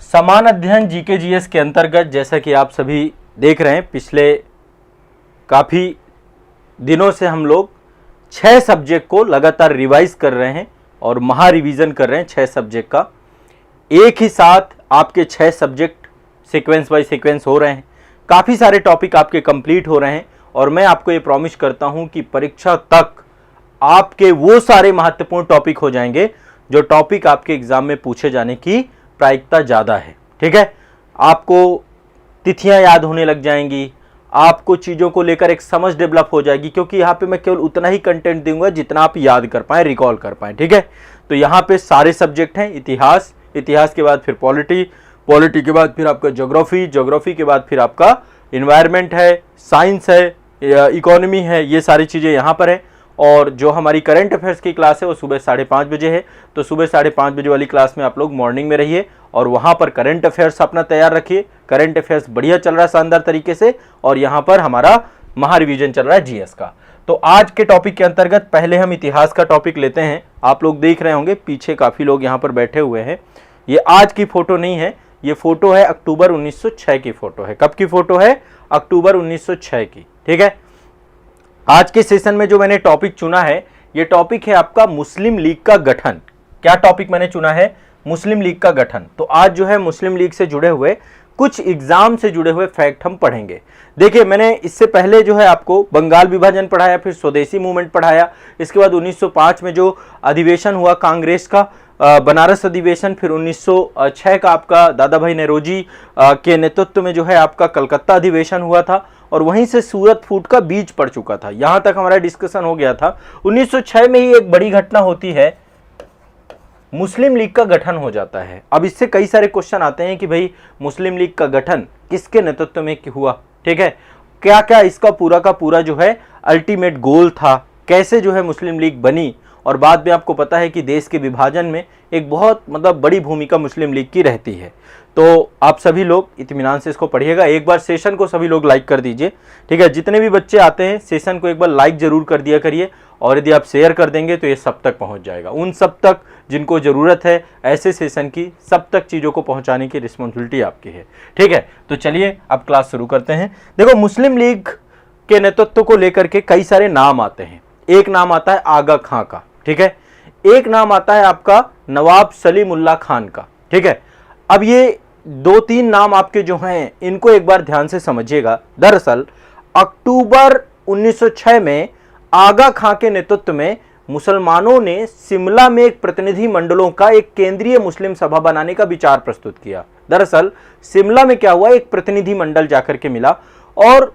समान अध्ययन GK GS के अंतर्गत जैसा कि आप सभी देख रहे हैं, पिछले काफ़ी दिनों से हम लोग 6 सब्जेक्ट को लगातार रिवाइज कर रहे हैं और महा रिवीजन कर रहे हैं 6 सब्जेक्ट का। एक ही साथ आपके 6 सब्जेक्ट सीक्वेंस बाय सीक्वेंस हो रहे हैं, काफ़ी सारे टॉपिक आपके कंप्लीट हो रहे हैं और मैं आपको ये प्रॉमिस करता हूं कि परीक्षा तक आपके वो सारे महत्वपूर्ण टॉपिक हो जाएंगे जो टॉपिक आपके एग्जाम में पूछे जाने की प्रायिकता ज़्यादा है। ठीक है, आपको तिथियां याद होने लग जाएंगी, आपको चीज़ों को लेकर एक समझ डेवलप हो जाएगी, क्योंकि यहाँ पे मैं केवल उतना ही कंटेंट दूंगा जितना आप याद कर पाएँ, रिकॉल कर पाएँ। ठीक है, तो यहाँ पे सारे सब्जेक्ट हैं, इतिहास, इतिहास के बाद फिर पॉलिटी, पॉलिटी के बाद फिर आपका ज्योग्राफी, ज्योग्राफी के बाद फिर आपका इन्वायरमेंट है, साइंस है, इकोनॉमी है, ये सारी चीज़ें यहाँ पर है। और जो हमारी करंट अफेयर्स की क्लास है वो सुबह 5:30 बजे है, तो सुबह 5:30 बजे वाली क्लास में आप लोग मॉर्निंग में रहिए और वहाँ पर करंट अफेयर्स अपना तैयार रखिए। करंट अफेयर्स बढ़िया चल रहा है शानदार तरीके से, और यहाँ पर हमारा महा रिवीजन चल रहा है जीएस का। तो आज के टॉपिक के अंतर्गत पहले हम इतिहास का टॉपिक लेते हैं। आप लोग देख रहे होंगे पीछे काफ़ी लोग यहाँ पर बैठे हुए हैं। ये आज की फ़ोटो नहीं है, ये फ़ोटो है अक्टूबर 1906 की फ़ोटो है। कब की फ़ोटो है? अक्टूबर 1906 की। ठीक है, आज के सेशन में जो मैंने टॉपिक चुना है, ये टॉपिक है आपका मुस्लिम लीग का गठन। क्या टॉपिक मैंने चुना है? मुस्लिम लीग का गठन। तो आज जो है मुस्लिम लीग से जुड़े हुए कुछ एग्जाम से जुड़े हुए फैक्ट हम पढ़ेंगे। देखिए, मैंने इससे पहले जो है आपको बंगाल विभाजन पढ़ाया, फिर स्वदेशी मूवमेंट पढ़ाया, इसके बाद 1905 में जो अधिवेशन हुआ कांग्रेस का, बनारस अधिवेशन, फिर 1906 का आपका दादा भाई नेरोजी के नेतृत्व में जो है आपका कलकत्ता अधिवेशन हुआ था, और वहीं से सूरत फूट का बीज पड़ चुका था। यहां तक हमारा डिस्कशन हो गया था। 1906 में ही एक बड़ी घटना होती है, मुस्लिम लीग का गठन हो जाता है। अब इससे कई सारे क्वेश्चन आते हैं कि भाई मुस्लिम लीग का गठन किसके नेतृत्व में हुआ। ठीक है, क्या क्या इसका पूरा का पूरा जो है अल्टीमेट गोल था, कैसे जो है मुस्लिम लीग बनी, और बाद में आपको पता है कि देश के विभाजन में एक बहुत बड़ी भूमिका मुस्लिम लीग की रहती है। तो आप सभी लोग इत्मीनान से इसको पढ़िएगा। एक बार सेशन को सभी लोग लाइक कर दीजिए। ठीक है, जितने भी बच्चे आते हैं सेशन को एक बार लाइक जरूर कर दिया करिए, और यदि आप शेयर कर देंगे तो ये सब तक पहुंच जाएगा। उन सब तक जिनको ज़रूरत है ऐसे सेशन की, सब तक चीज़ों को पहुंचाने की रिस्पॉन्सिबिलिटी आपकी है। ठीक है, तो चलिए अब क्लास शुरू करते हैं। देखो, मुस्लिम लीग के नेतृत्व को लेकर के कई सारे नाम आते हैं। एक नाम आता है आगा खां का। ठीक है, एक नाम आता है आपका नवाब सलीमुल्लाह खान का। ठीक है, अब ये 2-3 नाम आपके जो हैं इनको एक बार ध्यान से समझिएगा। दरअसल अक्टूबर 1906 में आगा खां के नेतृत्व में मुसलमानों ने शिमला में एक प्रतिनिधि मंडलों का एक केंद्रीय मुस्लिम सभा बनाने का विचार प्रस्तुत किया। दरअसल शिमला में क्या हुआ, एक प्रतिनिधि मंडल जाकर के मिला और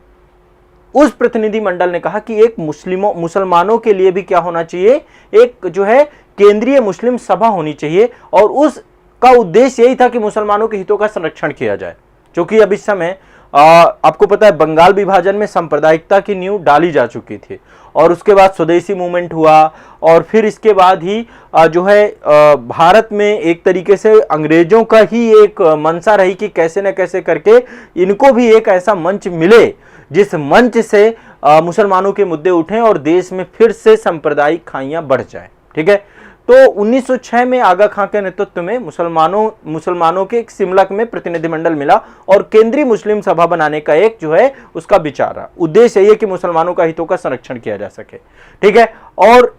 उस प्रतिनिधि मंडल ने कहा कि एक मुसलमानों के लिए भी क्या होना चाहिए, एक जो है केंद्रीय मुस्लिम सभा होनी चाहिए, और उसका उद्देश्य यही था कि मुसलमानों के हितों का संरक्षण किया जाए। क्योंकि अब इस समय आपको पता है बंगाल विभाजन में सांप्रदायिकता की नींव डाली जा चुकी थी, और उसके बाद स्वदेशी मूवमेंट हुआ, और फिर इसके बाद ही जो है भारत में एक तरीके से अंग्रेजों का ही एक मंशा रही कि कैसे न कैसे करके इनको भी एक ऐसा मंच मिले जिस मंच से मुसलमानों के मुद्दे उठें और देश में फिर से सांप्रदायिक खाइयां बढ़ जाए। ठीक है, तो 1906 में आगा खां के नेतृत्व में मुसलमानों के एक शिमला में प्रतिनिधिमंडल मिला और केंद्रीय मुस्लिम सभा बनाने का एक जो है उसका विचार रहा। उद्देश्य यही है कि मुसलमानों का हितों का संरक्षण किया जा सके। ठीक है, और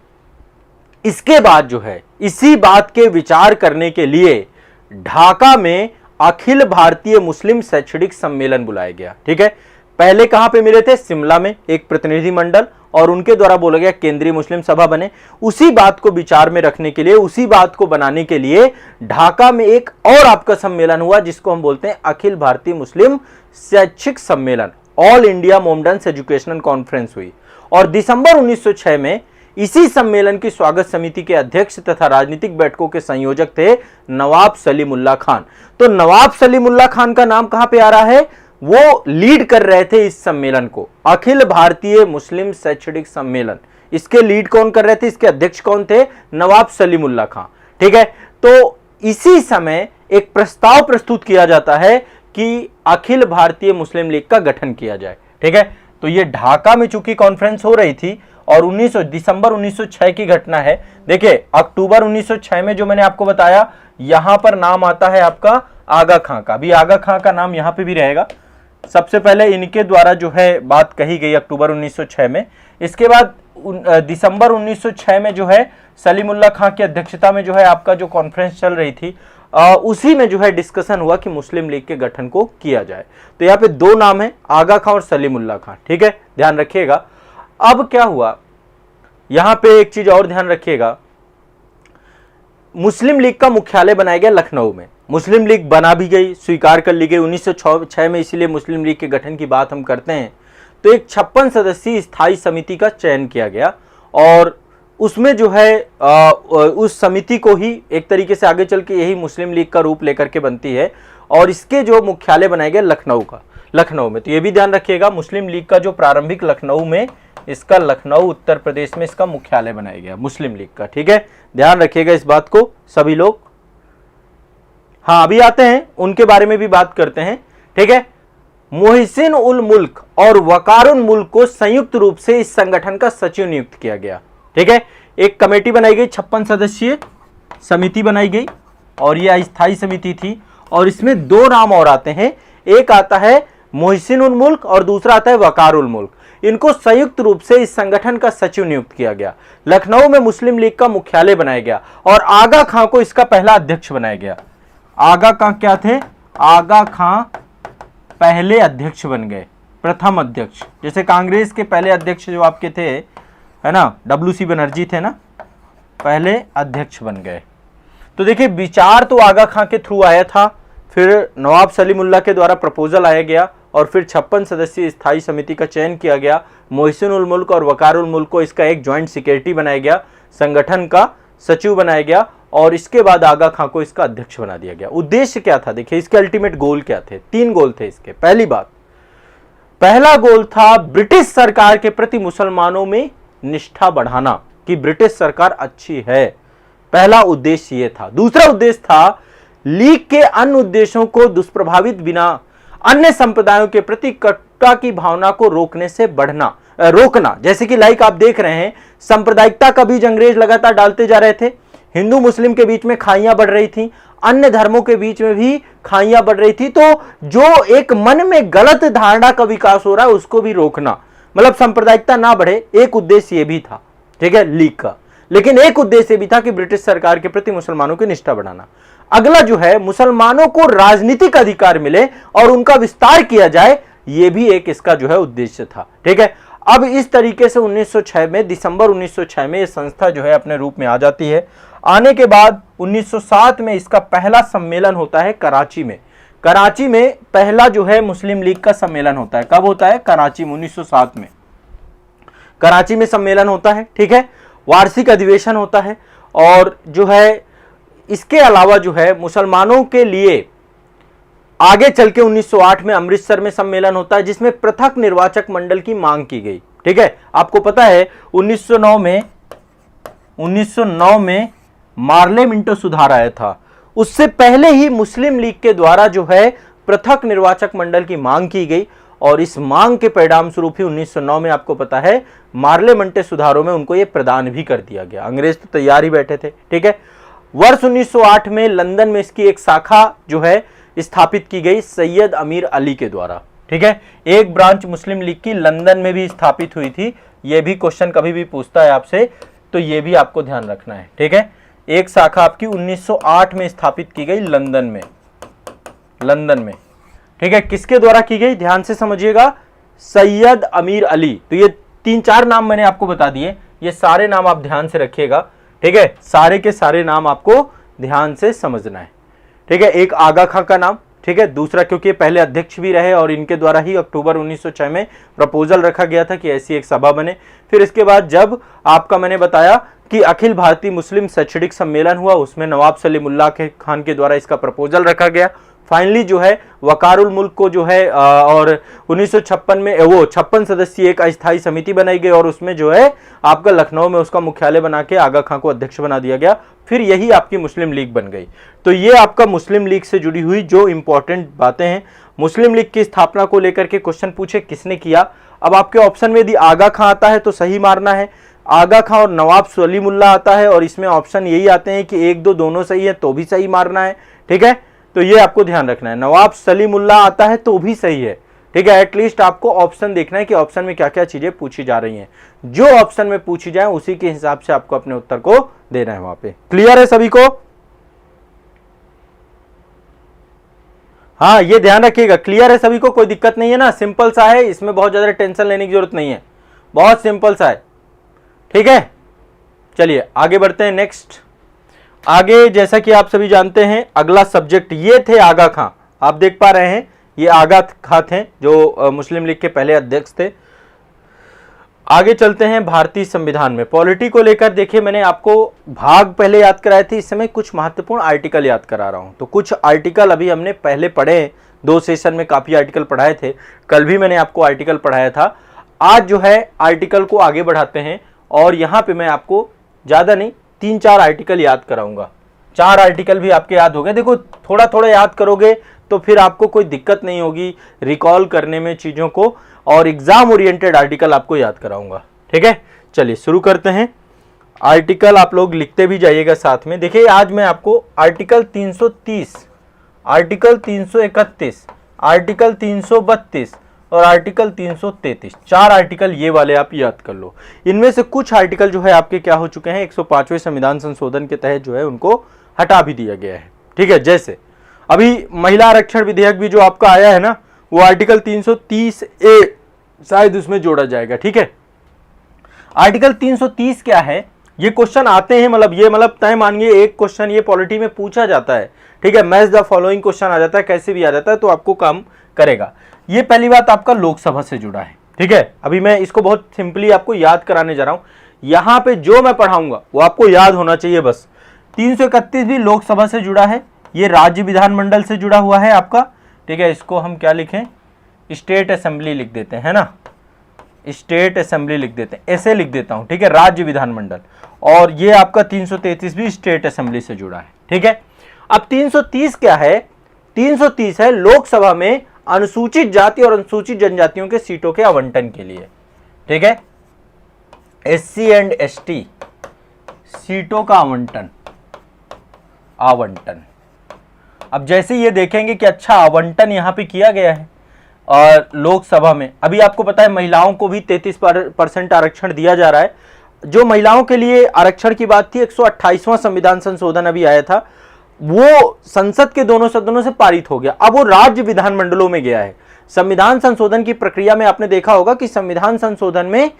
इसके बाद जो है इसी बात के विचार करने के लिए ढाका में अखिल भारतीय मुस्लिम शैक्षणिक सम्मेलन बुलाया गया। ठीक है, पहले कहां पे मिले थे? शिमला में एक प्रतिनिधि मंडल, और उनके द्वारा बोला गया केंद्रीय मुस्लिम सभा बने। उसी बात को विचार में रखने के लिए, उसी बात को बनाने के लिए ढाका में एक और आपका सम्मेलन हुआ जिसको हम बोलते हैं अखिल भारतीय मुस्लिम शैक्षिक सम्मेलन, all India Mohammedans educational conference हुई। और दिसंबर 1906 में इसी सम्मेलन की स्वागत समिति के अध्यक्ष तथा राजनीतिक बैठकों के संयोजक थे नवाब सलीमुल्लाह खान। तो नवाब सलीमुल्लाह खान का नाम कहां पे आ रहा है? वो लीड कर रहे थे इस सम्मेलन को, अखिल भारतीय मुस्लिम शैक्षणिक सम्मेलन। इसके लीड कौन कर रहे थे? इसके अध्यक्ष कौन थे? नवाब सलीमुल्लाह खान। ठीक है, तो इसी समय एक प्रस्ताव प्रस्तुत किया जाता है कि अखिल भारतीय मुस्लिम लीग का गठन किया जाए। ठीक है, तो ये ढाका में चूंकि कॉन्फ्रेंस हो रही थी और दिसंबर 1906 की घटना है। देखिए, अक्टूबर 1906 में जो मैंने आपको बताया, यहां पर नाम आता है आपका आगा खां का। अभी आगा खां का नाम यहाँ पे भी रहेगा। सबसे पहले इनके द्वारा जो है बात कही गई अक्टूबर 1906 में। इसके बाद दिसंबर 1906 में जो है सलीमुल्लाह खां की अध्यक्षता में जो है आपका जो कॉन्फ्रेंस चल रही थी, उसी में जो है डिस्कशन हुआ कि मुस्लिम लीग के गठन को किया जाए। तो यहाँ पे दो नाम है, आगा खां और सलीमुल्लाह खां, ठीक है, ध्यान रखिएगा। अब क्या हुआ, यहां पे एक चीज और ध्यान रखिएगा, मुस्लिम लीग का मुख्यालय बनाया गया लखनऊ में। मुस्लिम लीग बना भी गई, स्वीकार कर ली गई 1906 में, इसीलिए मुस्लिम लीग के गठन की बात हम करते हैं। तो एक 56 सदस्यीय स्थायी समिति का चयन किया गया और उसमें जो है उस समिति को ही एक तरीके से आगे चल के यही मुस्लिम लीग का रूप लेकर के बनती है और इसके जो मुख्यालय बनाया गया लखनऊ में। तो ये भी ध्यान रखिएगा, मुस्लिम लीग का जो प्रारंभिक लखनऊ में, इसका लखनऊ उत्तर प्रदेश में इसका मुख्यालय बनाया गया मुस्लिम लीग का, ठीक है, ध्यान रखिएगा इस बात को सभी लोग। हाँ, अभी आते हैं उनके बारे में भी बात करते हैं, ठीक है। मोहसिन उल मुल्क और वकारुल मुल्क को संयुक्त रूप से इस संगठन का सचिव नियुक्त किया गया, ठीक है। एक कमेटी बनाई गई, 56 सदस्यीय समिति बनाई गई और यह अस्थायी समिति थी और इसमें दो नाम और आते हैं, एक आता है मोहसिन उल मुल्क और दूसरा आता है वकारुल मुल्क। इनको संयुक्त रूप से इस संगठन का सचिव नियुक्त किया गया। लखनऊ में मुस्लिम लीग का मुख्यालय बनाया गया और आगा खां को इसका पहला अध्यक्ष बनाया गया। आगा खां क्या थे, आगा खां पहले अध्यक्ष बन गए, प्रथम अध्यक्ष। जैसे कांग्रेस के पहले अध्यक्ष जो आपके थे, है ना, WC बनर्जी थे ना, पहले अध्यक्ष बन गए। तो देखिए, विचार तो आगा खां के थ्रू आया था, फिर नवाब सलीमुल्लाह के द्वारा प्रपोजल आया गया और फिर 56 सदस्यीय स्थायी समिति का चयन किया गया। मोहसिन उल मुल्क और वकारुल मुल्क को इसका एक ज्वाइंट सेक्रेटरी बनाया गया, संगठन का सचिव बनाया गया और इसके बाद आगा खां को इसका अध्यक्ष बना दिया गया। उद्देश्य क्या था, देखिए इसके अल्टीमेट गोल क्या थे, 3 गोल थे इसके। पहली बात, पहला गोल था ब्रिटिश सरकार के प्रति मुसलमानों में निष्ठा बढ़ाना कि ब्रिटिश सरकार अच्छी है, पहला उद्देश्य ये था। दूसरा उद्देश्य था लीग के अन्य उद्देश्यों को दुष्प्रभावित बिना अन्य संप्रदायों के प्रति कटुता की भावना को रोकना। जैसे कि लाइक आप देख रहे हैं, सांप्रदायिकता का बीज अंग्रेज लगातार डालते जा रहे थे, हिंदू मुस्लिम के बीच में खाइयां बढ़ रही थी, अन्य धर्मों के बीच में भी खाइयां बढ़ रही थी। तो जो एक मन में गलत धारणा का विकास हो रहा है उसको भी रोकना, मतलब सांप्रदायिकता ना बढ़े, एक उद्देश्य ये भी था, ठीक है, लीग का। लेकिन एक उद्देश्य भी था कि ब्रिटिश सरकार के प्रति मुसलमानों की निष्ठा बढ़ाना। अगला जो है, मुसलमानों को राजनीतिक अधिकार मिले और उनका विस्तार किया जाए, यह भी एक इसका जो है उद्देश्य था, ठीक है। अब इस तरीके से 1906 में, दिसंबर 1906 में यह संस्था जो है अपने रूप में आ जाती है। आने के बाद 1907 में इसका पहला सम्मेलन होता है कराची में। कराची में पहला जो है मुस्लिम लीग का सम्मेलन होता है। कब होता है, कराची में 1907 में कराची में सम्मेलन होता है, ठीक है, वार्षिक अधिवेशन होता है। और जो है इसके अलावा जो है मुसलमानों के लिए आगे चल के 1908 में अमृतसर में सम्मेलन होता है जिसमें पृथक निर्वाचक मंडल की मांग की गई, ठीक है। आपको पता है 1909 में मार्ले मिंटो सुधार आया था, उससे पहले ही मुस्लिम लीग के द्वारा जो है पृथक निर्वाचक मंडल की मांग की गई और इस मांग के परिणाम स्वरूप ही 1909 में आपको पता है मार्ले मिंटो सुधारों में उनको यह प्रदान भी कर दिया गया। अंग्रेज तो तैयार ही बैठे थे, ठीक है। वर्ष 1908 में लंदन में इसकी एक शाखा जो है स्थापित की गई सैयद अमीर अली के द्वारा, ठीक है। एक ब्रांच मुस्लिम लीग की लंदन में भी स्थापित हुई थी। यह भी क्वेश्चन कभी भी पूछता है आपसे, तो यह भी आपको ध्यान रखना है, ठीक है। एक शाखा आपकी 1908 में स्थापित की गई लंदन में, ठीक है। किसके द्वारा की गई, ध्यान से समझिएगा, सैयद अमीर अली। तो ये 3-4 नाम मैंने आपको बता दिए, ये सारे नाम आप ध्यान से रखिएगा, ठीक है। सारे के सारे नाम आपको ध्यान से समझना है, ठीक है। एक आगा खां का नाम, ठीक है, दूसरा क्योंकि पहले अध्यक्ष भी रहे और इनके द्वारा ही अक्टूबर 1906 में प्रपोजल रखा गया था कि ऐसी एक सभा बने। फिर इसके बाद जब आपका मैंने बताया कि अखिल भारतीय मुस्लिम शैक्षणिक सम्मेलन हुआ, उसमें नवाब सलीमुल्लाह खान के द्वारा इसका प्रपोजल रखा गया। फाइनली जो है वकारुल मुल्क को जो है और 1956 में वो 56 सदस्यीय एक अस्थायी समिति बनाई गई और उसमें जो है आपका लखनऊ में उसका मुख्यालय बना के आगा खां को अध्यक्ष बना दिया गया। फिर यही आपकी मुस्लिम लीग बन गई। तो ये आपका मुस्लिम लीग से जुड़ी हुई जो इंपॉर्टेंट बातें हैं। मुस्लिम लीग की स्थापना को लेकर के क्वेश्चन पूछे किसने किया। अब आपके ऑप्शन में यदि आगा खां आता है तो सही मारना है, आगा खां और नवाब सलीमुल्लाह आता है और इसमें ऑप्शन यही आते हैं कि 1-2 दोनों सही है तो भी सही मारना है, ठीक है। तो ये आपको ध्यान रखना है। नवाब सलीमुल्लाह आता है तो भी सही है, ठीक है। एटलीस्ट आपको ऑप्शन देखना है कि ऑप्शन में क्या क्या चीजें पूछी जा रही हैं, जो ऑप्शन में पूछी जाए उसी के हिसाब से आपको अपने उत्तर को देना है वहां पे। क्लियर है सभी को? हाँ, ये ध्यान रखिएगा, क्लियर है सभी को, कोई दिक्कत नहीं है ना, सिंपल सा है, इसमें बहुत ज्यादा टेंशन लेने की जरूरत नहीं है, बहुत सिंपल सा है, ठीक है। चलिए आगे बढ़ते हैं। नेक्स्ट आगे, जैसा कि आप सभी जानते हैं, अगला सब्जेक्ट ये थे आगा खां। आप देख पा रहे हैं ये आगा खां थे जो मुस्लिम लीग के पहले अध्यक्ष थे। आगे चलते हैं भारतीय संविधान में पॉलिटी को लेकर। देखिए मैंने आपको भाग पहले याद कराए थे, इस समय कुछ महत्वपूर्ण आर्टिकल याद करा रहा हूं। तो कुछ आर्टिकल अभी हमने पहले पढ़े, 2 सेशन में काफी आर्टिकल पढ़ाए थे, कल भी मैंने आपको आर्टिकल पढ़ाया था। आज जो है आर्टिकल को आगे बढ़ाते हैं और यहां पे मैं आपको ज्यादा नहीं 3-4 आर्टिकल याद कराऊंगा। 4 आर्टिकल भी आपके याद हो गए। देखो थोड़ा थोड़ा याद करोगे तो फिर आपको कोई दिक्कत नहीं होगी रिकॉल करने में चीजों को, और एग्जाम ओरिएंटेड आर्टिकल आपको याद कराऊंगा, ठीक है। चलिए शुरू करते हैं। आर्टिकल आप लोग लिखते भी जाइएगा साथ में। देखिए आज मैं आपको आर्टिकल 330, आर्टिकल 331, आर्टिकल 332 और आर्टिकल 333, 4 आर्टिकल ये वाले आप याद कर लो। इनमें से कुछ आर्टिकल जो है आपके क्या हो चुके हैं, 105वें संविधान संशोधन के तहत जो है उनको हटा भी दिया गया है, ठीक है। जैसे अभी महिला आरक्षण विधेयक भी जो आपका आया है ना, वो आर्टिकल 330A शायद उसमें जोड़ा जाएगा, ठीक है। आर्टिकल 330 क्या है, ये क्वेश्चन आते हैं, मतलब ये तय मानिए एक क्वेश्चन ये पॉलिटी में पूछा जाता है, ठीक है। मैच द फॉलोइंग क्वेश्चन आ जाता है, कैसे भी आ जाता है, तो आपको काम करेगा। ये पहली बात आपका लोकसभा से जुड़ा है, ठीक है। अभी मैं इसको बहुत सिंपली आपको याद कराने जा रहा हूं। यहां पे जो मैं पढ़ाऊंगा वो आपको याद होना चाहिए बस। 331 भी लोकसभा से जुड़ा है, ये राज्य विधानमंडल से जुड़ा हुआ है आपका, ठीक है। इसको हम क्या लिखें, स्टेट असेंबली लिख देते हैं, है ना, स्टेट असेंबली लिख देते हैं, ऐसे लिख देता हूं, ठीक है, राज्य विधानमंडल। और ये आपका 333 भी स्टेट असेंबली से जुड़ा है, ठीक है। अब 330 क्या है, 330 है लोकसभा में अनुसूचित जाति और अनुसूचित जनजातियों के सीटों के आवंटन के लिए, ठीक है। SC एंड ST सीटों का आवंटन। अब जैसे ये देखेंगे कि अच्छा आवंटन यहां पे किया गया है और लोकसभा में अभी आपको पता है महिलाओं को भी 33% आरक्षण दिया जा रहा है। जो महिलाओं के लिए आरक्षण की बात थी, 128वां संविधान संशोधन अभी आया था, वो संसद के दोनों सदनों से पारित हो गया, अब वो राज्य विधानमंडलों में गया है। संविधान संशोधन की प्रक्रिया में आपने देखा होगा कि संविधान संशोधन में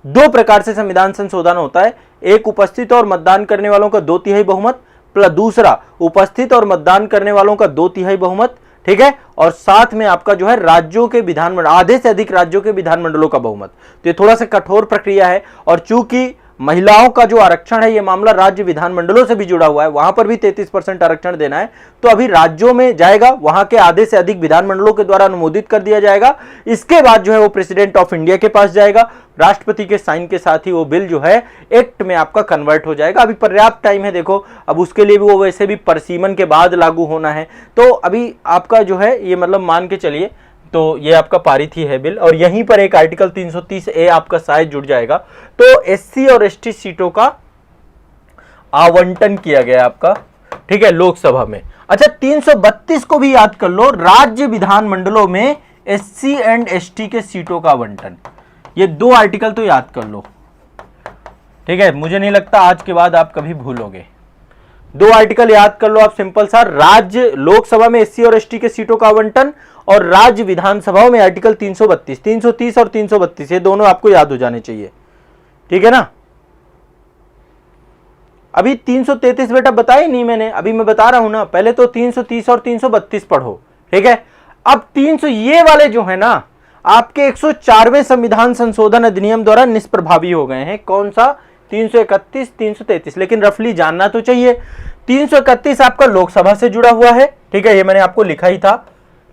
2 प्रकार से संविधान संशोधन होता है, एक उपस्थित और मतदान करने वालों का 2/3 बहुमत, प्लस दूसरा उपस्थित और मतदान करने वालों का 2/3 बहुमत, ठीक है। और साथ में आपका जो है राज्यों के विधानमंडल, आधे से अधिक राज्यों के विधानमंडलों का बहुमत। तो ये थोड़ा सा कठोर प्रक्रिया है, और चूंकि महिलाओं का जो आरक्षण है ये मामला राज्य विधानमंडलों से भी जुड़ा हुआ है, वहां पर भी 33% आरक्षण देना है, तो अभी राज्यों में जाएगा, वहां के आधे से अधिक विधानमंडलों के द्वारा अनुमोदित कर दिया जाएगा। इसके बाद जो है वो प्रेसिडेंट ऑफ इंडिया के पास जाएगा, राष्ट्रपति के साइन के साथ ही वो बिल जो है एक्ट में आपका कन्वर्ट हो जाएगा। अभी पर्याप्त टाइम है, देखो अब उसके लिए भी वो वैसे भी परसीमन के बाद लागू होना है, तो अभी आपका जो है ये मान के चलिए, तो ये आपका पारित ही है बिल। और यहीं पर एक आर्टिकल 330A आपका शायद जुड़ जाएगा, तो SC और ST सीटों का आवंटन किया गया आपका, ठीक है, लोकसभा में। अच्छा 332 को भी याद कर लो, राज्य विधानमंडलों में SC एंड ST के सीटों का आवंटन। ये 2 आर्टिकल तो याद कर लो, ठीक है, मुझे नहीं लगता आज के बाद आप कभी भूलोगे। 2 आर्टिकल याद कर लो आप, सिंपल सा, राज्य लोकसभा में SC और ST के सीटों का आवंटन, और राज्य विधानसभाओं में आर्टिकल 332, 330 और 332, ये दोनों आपको याद हो जाने चाहिए, ठीक है ना। अभी 333 बेटा बताया नहीं मैंने, अभी मैं बता रहा हूं ना, पहले तो 330 और 332 पढ़ो, ठीक है। अब 300 ये वाले जो है ना आपके 104वें संविधान संशोधन अधिनियम द्वारा निष्प्रभावी हो गए हैं। कौन सा, 331, 333, लेकिन रफली जानना तो चाहिए। 331 आपका लोकसभा से जुड़ा हुआ है, ठीक है, ये मैंने आपको लिखा ही था,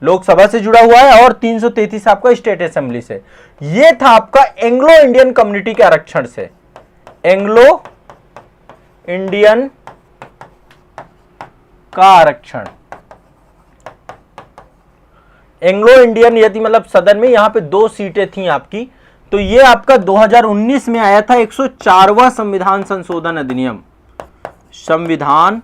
लोकसभा से जुड़ा हुआ है, और 333 आपका स्टेट असेंबली से। ये था आपका एंग्लो इंडियन कम्युनिटी के आरक्षण से, एंग्लो इंडियन का आरक्षण। एंग्लो इंडियन यदि सदन में यहां पे 2 सीटें थी आपकी, तो ये आपका 2019 में आया था 104वां संविधान संशोधन अधिनियम, संविधान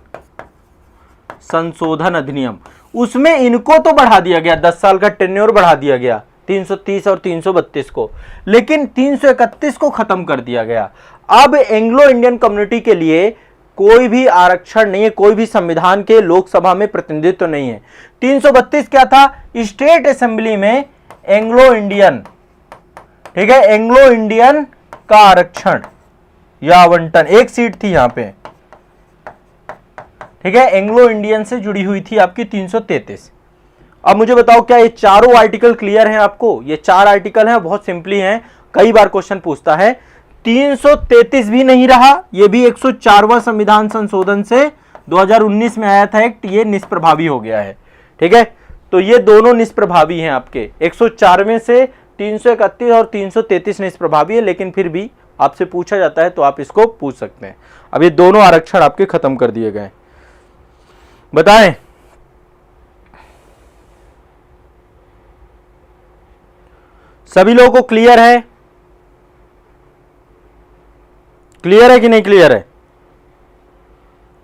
संशोधन अधिनियम। उसमें इनको तो बढ़ा दिया गया, 10 साल का टेन्योर बढ़ा दिया गया 330 और 332 को, लेकिन 331 को खत्म कर दिया गया। अब एंग्लो इंडियन कम्युनिटी के लिए कोई भी आरक्षण नहीं है, कोई भी संविधान के लोकसभा में प्रतिनिधित्व नहीं है। 332 क्या था? स्टेट असेंबली में एंग्लो इंडियन, ठीक है, एंग्लो इंडियन का आरक्षण या आवंटन, एक सीट थी यहां पे, ठीक है, एंग्लो इंडियन से जुड़ी हुई थी आपकी 333। अब मुझे बताओ क्या ये चारों आर्टिकल क्लियर हैं आपको? ये 4 आर्टिकल हैं, बहुत सिंपली हैं, कई बार क्वेश्चन पूछता है। 333 भी नहीं रहा, ये भी 104वां संविधान संशोधन से 2019 में आया था एक्ट, ये निष्प्रभावी हो गया है, ठीक है। तो ये दोनों निष्प्रभावी हैं आपके, 104वें से 331 और 333 निष्प्रभावी है, लेकिन फिर भी आपसे पूछा जाता है तो आप इसको पूछ सकते हैं। अब ये दोनों आरक्षण आपके खत्म कर दिए गए। बताएं सभी लोगों को क्लियर है? क्लियर है कि नहीं क्लियर है?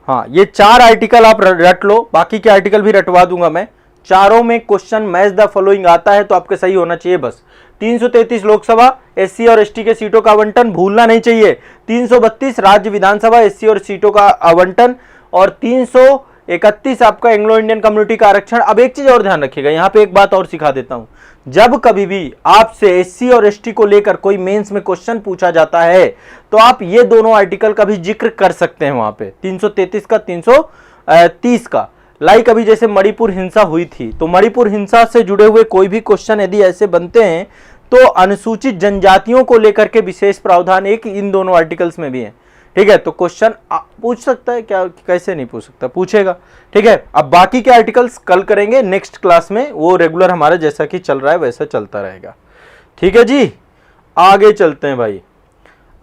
हाँ, ये 4 आर्टिकल आप रट लो, बाकी के आर्टिकल भी रटवा दूंगा मैं। चारों में क्वेश्चन मैच द फॉलोइंग आता है तो आपके सही होना चाहिए बस। 333 लोकसभा एससी और एसटी के सीटों का आवंटन भूलना नहीं चाहिए। 332 राज्य विधानसभा एससी और सीटों का आवंटन, और 331 आपका एंग्लो इंडियन कम्युनिटी का आरक्षण। अब एक चीज और ध्यान रखिएगा, यहां पे एक बात और सिखा देता हूं। जब कभी भी आपसे एससी और एसटी को लेकर कोई मेंस में क्वेश्चन पूछा जाता है तो आप ये दोनों आर्टिकल का भी जिक्र कर सकते हैं वहां पे, 333 का, 330 का। लाइक अभी जैसे मणिपुर हिंसा हुई थी, तो मणिपुर हिंसा से जुड़े हुए कोई भी क्वेश्चन यदि ऐसे बनते हैं तो अनुसूचित जनजातियों को लेकर के विशेष प्रावधान एक इन दोनों आर्टिकल्स में भी है, ठीक है। तो क्वेश्चन पूछ सकता है क्या, कैसे नहीं पूछ सकता, पूछेगा, ठीक है। अब बाकी के आर्टिकल्स कल करेंगे नेक्स्ट क्लास में, वो रेगुलर हमारा जैसा कि चल रहा है वैसा चलता रहेगा, ठीक है जी। आगे चलते हैं भाई।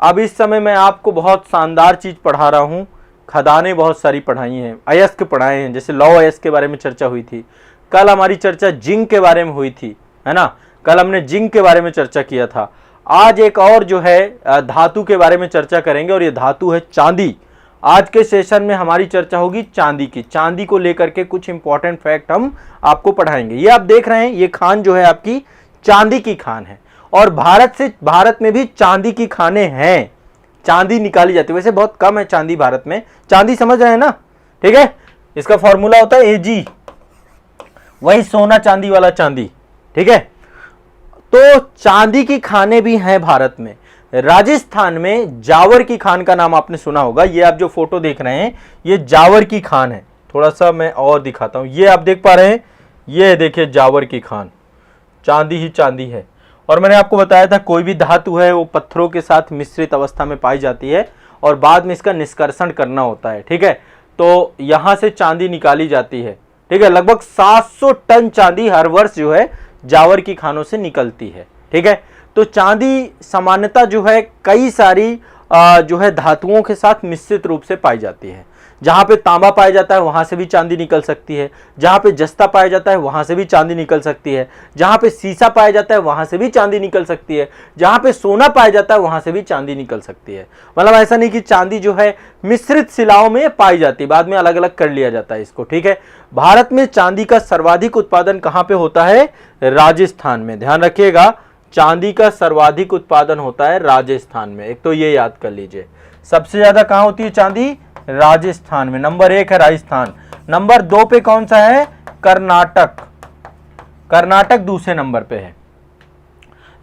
अब इस समय मैं आपको बहुत शानदार चीज पढ़ा रहा हूं, खदानें बहुत सारी पढ़ाई हैं, अयस्क पढ़ाए हैं, जैसे लौ अयस्क के बारे में चर्चा हुई थी। कल हमारी चर्चा जिंक के बारे में हुई थी, है ना, कल हमने जिंक के बारे में चर्चा किया था। आज एक और जो है धातु के बारे में चर्चा करेंगे, और ये धातु है चांदी। आज के सेशन में हमारी चर्चा होगी चांदी की, चांदी को लेकर के कुछ इंपॉर्टेंट फैक्ट हम आपको पढ़ाएंगे। ये आप देख रहे हैं, ये खान जो है आपकी चांदी की खान है, और भारत में भी चांदी की खानें हैं, चांदी निकाली जाती है। वैसे बहुत कम है चांदी भारत में, चांदी समझ रहे हैं ना, ठीक है। इसका फॉर्मूला होता है Ag, वही सोना चांदी वाला चांदी, ठीक है। तो चांदी की खानें भी हैं भारत में। राजस्थान में जावर की खान का नाम आपने सुना होगा। ये आप जो फोटो देख रहे हैं ये जावर की खान है। थोड़ा सा मैं और दिखाता हूं, ये आप देख पा रहे हैं, ये देखिए जावर की खान, चांदी ही चांदी है। और मैंने आपको बताया था कोई भी धातु है वो पत्थरों के साथ मिश्रित अवस्था में पाई जाती है और बाद में इसका निष्कर्षण करना होता है, ठीक है। तो यहां से चांदी निकाली जाती है, ठीक है। लगभग 700 टन चांदी हर वर्ष जो है जावर की खानों से निकलती है, ठीक है। तो चांदी सामान्यतः जो है कई सारी जो है धातुओं के साथ मिश्रित रूप से पाई जाती है। जहां पे तांबा पाया जाता है वहां से भी चांदी निकल सकती है, जहां पे जस्ता पाया जाता है वहां से भी चांदी निकल सकती है, जहां पे सीसा पाया जाता है वहां से भी चांदी निकल सकती है, जहां पे सोना पाया जाता है वहां से भी चांदी निकल सकती है। मतलब ऐसा नहीं कि चांदी जो है मिश्रित शिलाओं में पाई जाती है, बाद में अलग अलग कर लिया जाता है इसको, ठीक है। भारत में चांदी का सर्वाधिक उत्पादन कहां पे होता है? राजस्थान में। ध्यान रखिएगा, चांदी का सर्वाधिक उत्पादन होता है राजस्थान में। एक तो ये याद कर लीजिए, सबसे ज्यादा कहां होती है चांदी? राजस्थान में। नंबर 1 है राजस्थान। नंबर 2 पे कौन सा है? कर्नाटक। कर्नाटक दूसरे नंबर पे है।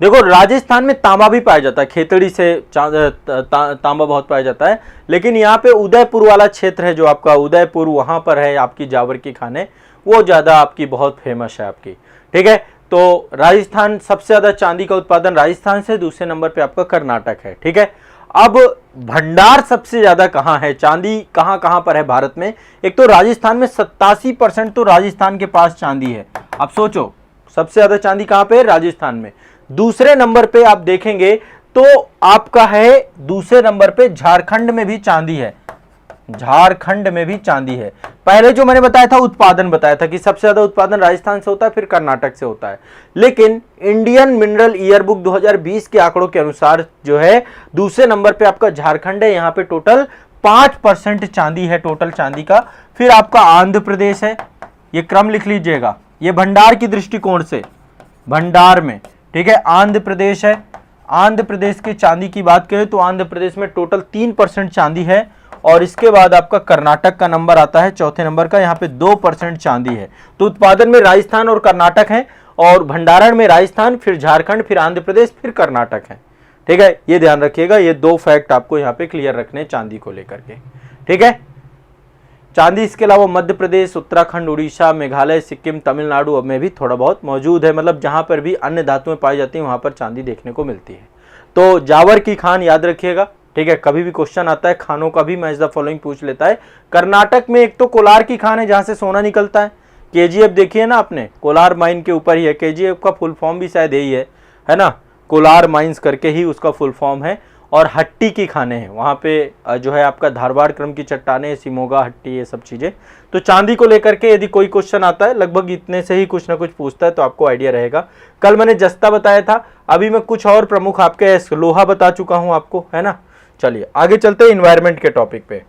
देखो राजस्थान में तांबा भी पाया जाता है, खेतड़ी से तांबा बहुत पाया जाता है, लेकिन यहाँ पे उदयपुर वाला क्षेत्र है जो आपका उदयपुर, वहां पर है आपकी जावर की खानें, वो ज्यादा आपकी बहुत फेमस है आपकी, ठीक है। तो राजस्थान सबसे ज्यादा चांदी का उत्पादन राजस्थान से, दूसरे नंबर पे आपका कर्नाटक है, ठीक है। अब भंडार सबसे ज्यादा कहां है, चांदी कहां कहां पर है भारत में? एक तो राजस्थान में 87% तो राजस्थान के पास चांदी है। अब सोचो सबसे ज्यादा चांदी कहां पे है? राजस्थान में। दूसरे नंबर पे आप देखेंगे तो आपका है, दूसरे नंबर पे झारखंड में भी चांदी है, झारखंड में भी चांदी है। पहले जो मैंने बताया था उत्पादन बताया था कि सबसे ज्यादा उत्पादन राजस्थान से होता है, फिर कर्नाटक से होता है, लेकिन इंडियन मिनरल ईयरबुक 2020 के आंकड़ों के अनुसार जो है दूसरे नंबर पे आपका झारखंड है। यहाँ पे टोटल 5% चांदी है, टोटल चांदी का। फिर आपका आंध्र प्रदेश है, ये क्रम लिख लीजिएगा। ये भंडार की दृष्टिकोण से, भंडार में, ठीक है, आंध्र प्रदेश है। आंध्र प्रदेश के चांदी की बात करें तो आंध्र प्रदेश में टोटल 3% चांदी है, और इसके बाद आपका कर्नाटक का नंबर आता है चौथे नंबर का, यहाँ पे 2% चांदी है। तो उत्पादन में राजस्थान और कर्नाटक है, और भंडारण में राजस्थान, फिर झारखंड, फिर आंध्र प्रदेश, फिर कर्नाटक है। ठीक है, ये ध्यान रखिएगा, ये 2 फैक्ट आपको यहाँ पे क्लियर रखने चांदी को लेकर के। ठीक है, चांदी इसके अलावा मध्य प्रदेश, उत्तराखंड, उड़ीसा, मेघालय, सिक्किम, तमिलनाडु में भी थोड़ा बहुत मौजूद है, मतलब जहां पर भी अन्य धातुएं पाई जाती हैं वहां पर चांदी देखने को मिलती है। तो जावर की खान याद रखिएगा। ठीक है, कभी भी क्वेश्चन आता है खानों का भी, मैच द फॉलोइंग पूछ लेता है। कर्नाटक में एक तो कोलार की खान है जहां से सोना निकलता है। केजीएफ देखिए ना आपने, कोलार माइन के ऊपर ही है। केजीएफ का फुल फॉर्म भी शायद यही है ना, कोलार माइंस करके ही उसका फुल फॉर्म है। और हट्टी की खाने हैं, वहाँ पे जो है आपका धारवाड़ क्रम की चट्टानें, सिमोगा, हट्टी, ये सब चीज़ें। तो चांदी को लेकर के यदि कोई क्वेश्चन आता है, लगभग इतने से ही कुछ ना कुछ पूछता है, तो आपको आइडिया रहेगा। कल मैंने जस्ता बताया था, अभी मैं कुछ और प्रमुख आपके लोहा बता चुका हूँ आपको, है ना। चलिए आगे चलते हैं इन्वायरमेंट के टॉपिक पे।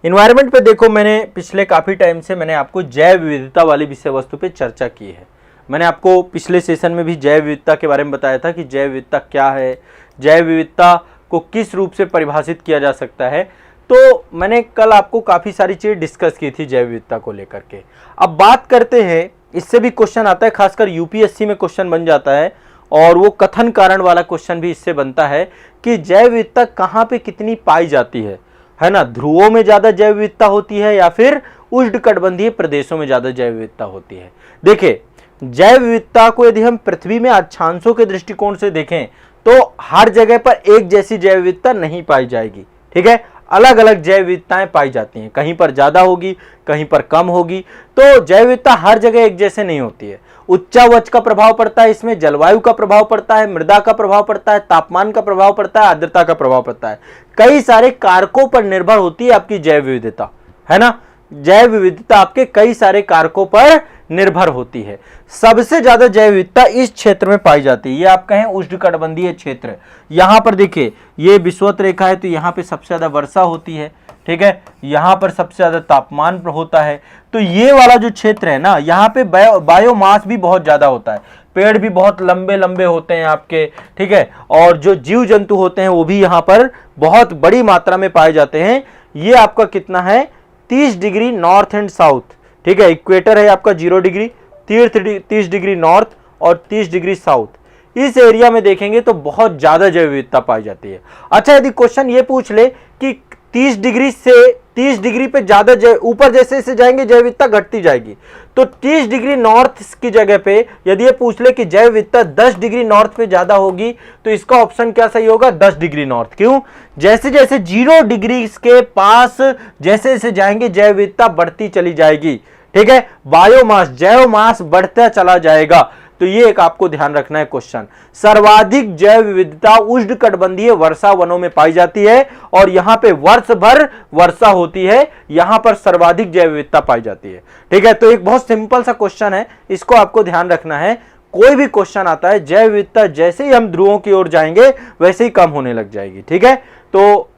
इन्वायरमेंट पे देखो, मैंने पिछले काफ़ी टाइम से मैंने आपको जैव विविधता वाली विषय वस्तु पे चर्चा की है। मैंने आपको पिछले सेशन में भी जैव विविधता के बारे में बताया था कि जैव विविधता क्या है, जैव विविधता को किस रूप से परिभाषित किया जा सकता है। तो मैंने कल आपको काफ़ी सारी चीज़ें डिस्कस की थी जैव विविधता को लेकर के। अब बात करते हैं, इससे भी क्वेश्चन आता है, खासकर यूपीएससी में क्वेश्चन बन जाता है, और वो कथन कारण वाला क्वेश्चन भी इससे बनता है कि जैव विविधता कहाँ पे कितनी पाई जाती है ना। ध्रुवों में ज़्यादा जैव विविधता होती है या फिर उष्णकटिबंधीय प्रदेशों में ज़्यादा जैव विविधता होती है। देखिए, जैव विविधता को यदि हम पृथ्वी में अक्षांशों के दृष्टिकोण से देखें तो हर जगह पर एक जैसी जैव विविधता नहीं पाई जाएगी। ठीक है, अलग अलग जैव विविधताएं पाई जाती हैं, कहीं पर ज्यादा होगी, कहीं पर कम होगी। तो जैव विविधता हर जगह एक जैसे नहीं होती है। उच्चावच का प्रभाव पड़ता है, इसमें जलवायु का प्रभाव पड़ता है, मृदा का प्रभाव पड़ता है, तापमान का प्रभाव पड़ता है, आर्द्रता का प्रभाव पड़ता है। कई सारे कारकों पर निर्भर होती है आपकी जैव विविधता, है ना। जैव विविधता आपके कई सारे कारकों पर निर्भर होती है। सबसे ज्यादा जैव विविधता इस क्षेत्र में पाई जाती है, ये आप कहें उष्णकटिबंधीय क्षेत्र। यहां पर देखिए, ये विषुवत रेखा है, तो यहां पे सबसे ज्यादा वर्षा होती है। ठीक है, यहां पर सबसे ज्यादा तापमान होता है। तो ये वाला जो क्षेत्र है ना, यहाँ पे बायोमास भी बहुत ज्यादा होता है, पेड़ भी बहुत लंबे लंबे होते हैं आपके। ठीक है, और जो जीव जंतु होते हैं वो भी यहाँ पर बहुत बड़ी मात्रा में पाए जाते हैं। ये आपका कितना है, 30 डिग्री नॉर्थ एंड साउथ। ठीक है, इक्वेटर है आपका 0 डिग्री, 30 डिग्री नॉर्थ और 30 डिग्री साउथ। इस एरिया में देखेंगे तो बहुत ज्यादा जैव विविधता पाई जाती है। अच्छा, यदि क्वेश्चन ये पूछ ले कि 30 डिग्री से 30 डिग्री पे ज्यादा ऊपर जैसे जैसे जाएंगे जैव विविधता घटती जाएगी, तो 30 डिग्री नॉर्थ की जगह पे यदि ये पूछ ले कि जैव विविधता 10 डिग्री नॉर्थ पे ज्यादा होगी, तो इसका ऑप्शन क्या सही होगा, 10 डिग्री नॉर्थ। क्यों? जैसे जैसे 0 डिग्री के पास जैसे जैसे जाएंगे जैव विविधता बढ़ती चली जाएगी। ठीक है, बायोमास, जैव मास बढ़ता चला जाएगा। तो ये एक आपको ध्यान रखना है क्वेश्चन। सर्वाधिक जैव विविधता उष्णकटिबंधीय वर्षा वनों में पाई जाती है, और यहां पे वर्ष भर वर्षा होती है, यहां पर सर्वाधिक जैव विविधता पाई जाती है। ठीक है, तो एक बहुत सिंपल सा क्वेश्चन है, इसको आपको ध्यान रखना है। कोई भी क्वेश्चन आता है, जैव विविधता जैसे ही हम ध्रुवों की ओर जाएंगे वैसे ही कम होने लग जाएगी। ठीक है, तो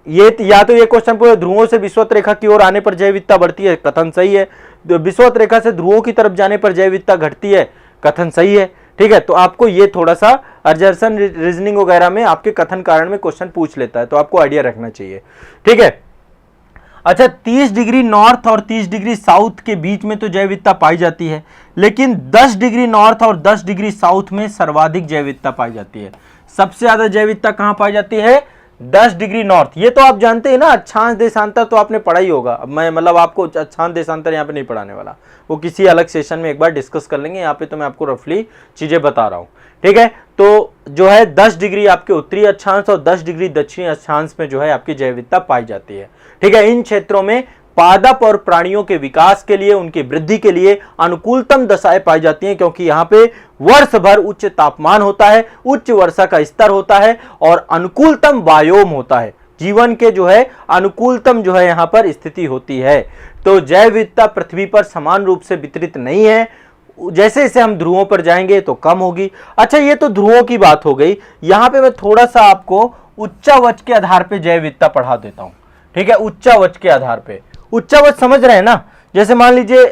ये या तो ये क्वेश्चन पूरे ध्रुवों से विषुवत रेखा की ओर आने पर जैव विविधता बढ़ती है, कथन सही है। विषुवत रेखा से ध्रुवों की तरफ जाने पर जैव विविधता घटती है, कथन सही है। ठीक है, तो आपको ये थोड़ा सा अर्जरसन रीजनिंग वगैरह में आपके कथन कारण में क्वेश्चन पूछ लेता है, तो आपको आइडिया रखना चाहिए। ठीक है, अच्छा, 30 डिग्री नॉर्थ और 30 डिग्री साउथ के बीच में तो जैव विविधता पाई जाती है, लेकिन 10 डिग्री नॉर्थ और 10 डिग्री साउथ में सर्वाधिक जैव विविधता पाई जाती है। सबसे ज्यादा जैव विविधता कहां पाई जाती है, 10 डिग्री नॉर्थ। ये तो आप जानते हैं ना, अक्षांश देशांतर तो आपने पढ़ा ही होगा। अब मैं मतलब आपको अक्षांश देशांतर यहाँ पे नहीं पढ़ाने वाला, वो किसी अलग सेशन में एक बार डिस्कस कर लेंगे। यहाँ पे तो मैं आपको रफली चीजें बता रहा हूँ। ठीक है, तो जो है 10 डिग्री आपके उत्तरी अक्षांश और 10 डिग्री दक्षिणी अक्षांश में जो है आपकी जैव विविधता पाई जाती है। ठीक है, इन क्षेत्रों में पादप और प्राणियों के विकास के लिए, उनकी वृद्धि के लिए अनुकूलतम दशाएं पाई जाती हैं, क्योंकि यहाँ पे वर्ष भर उच्च तापमान होता है, उच्च वर्षा का स्तर होता है और अनुकूलतम बायोम होता है। जीवन के जो है अनुकूलतम जो है यहाँ पर स्थिति होती है। तो जैव विविधता पृथ्वी पर समान रूप से वितरित नहीं है, जैसे जैसे हम ध्रुवों पर जाएंगे तो कम होगी। अच्छा, ये तो ध्रुवों की बात हो गई। यहाँ पे मैं थोड़ा सा आपको उच्चावच के आधार पे जैव विविधता पढ़ा देता हूँ। ठीक है, उच्चावच के आधार पे। उच्चावच समझ रहे हैं ना, जैसे मान लीजिए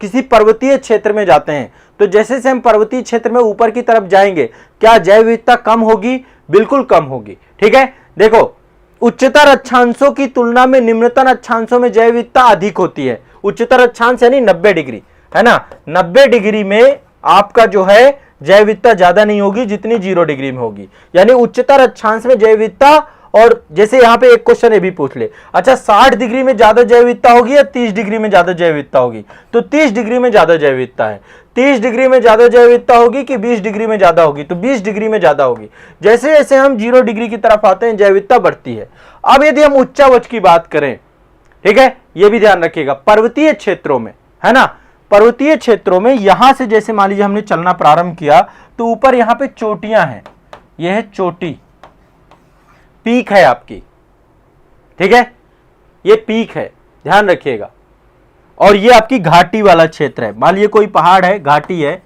किसी पर्वतीय क्षेत्र में जाते हैं तो जैसे से हम पर्वतीय क्षेत्र में ऊपर की तरफ जाएंगे क्या जैव विविधता कम होगी? बिल्कुल कम होगी। ठीक है, देखो उच्चतर अक्षांशों की तुलना में निम्नतर अक्षांशों में जैव विविधता अधिक होती है। उच्चतर अक्षांश यानी 90 डिग्री, है ना, 90 डिग्री में आपका जो है जैव विविधता ज्यादा नहीं होगी जितनी 0 डिग्री में होगी। यानी उच्चतर अक्षांश में जैव विविधता, और जैसे यहां पे एक क्वेश्चन ये भी पूछ ले, अच्छा 60 डिग्री में ज्यादा जैव विविधता होगी या 30 डिग्री में ज्यादा जैव विविधता होगी? तो 30 डिग्री में ज्यादा जैव विविधता है। 30 डिग्री में ज्यादा जैव विविधता होगी कि 20 डिग्री में ज्यादा होगी? तो 20 डिग्री में ज्यादा होगी। जैसे जैसे हम 0 डिग्री की तरफ आते हैं जैव विविधता बढ़ती है। अब यदि हम उच्चावच की बात करें, ठीक है, यह भी ध्यान रखिएगा, पर्वतीय क्षेत्रों में, है ना, पर्वतीय क्षेत्रों में यहां से जैसे मान लीजिए हमने चलना प्रारंभ किया तो ऊपर यहां पे चोटियां हैं, यह है चोटी, पीक है आपकी, ठीक है, ये पीक है, ध्यान रखिएगा। और ये आपकी घाटी वाला क्षेत्र है। मान लीजिए कोई पहाड़ है, घाटी है,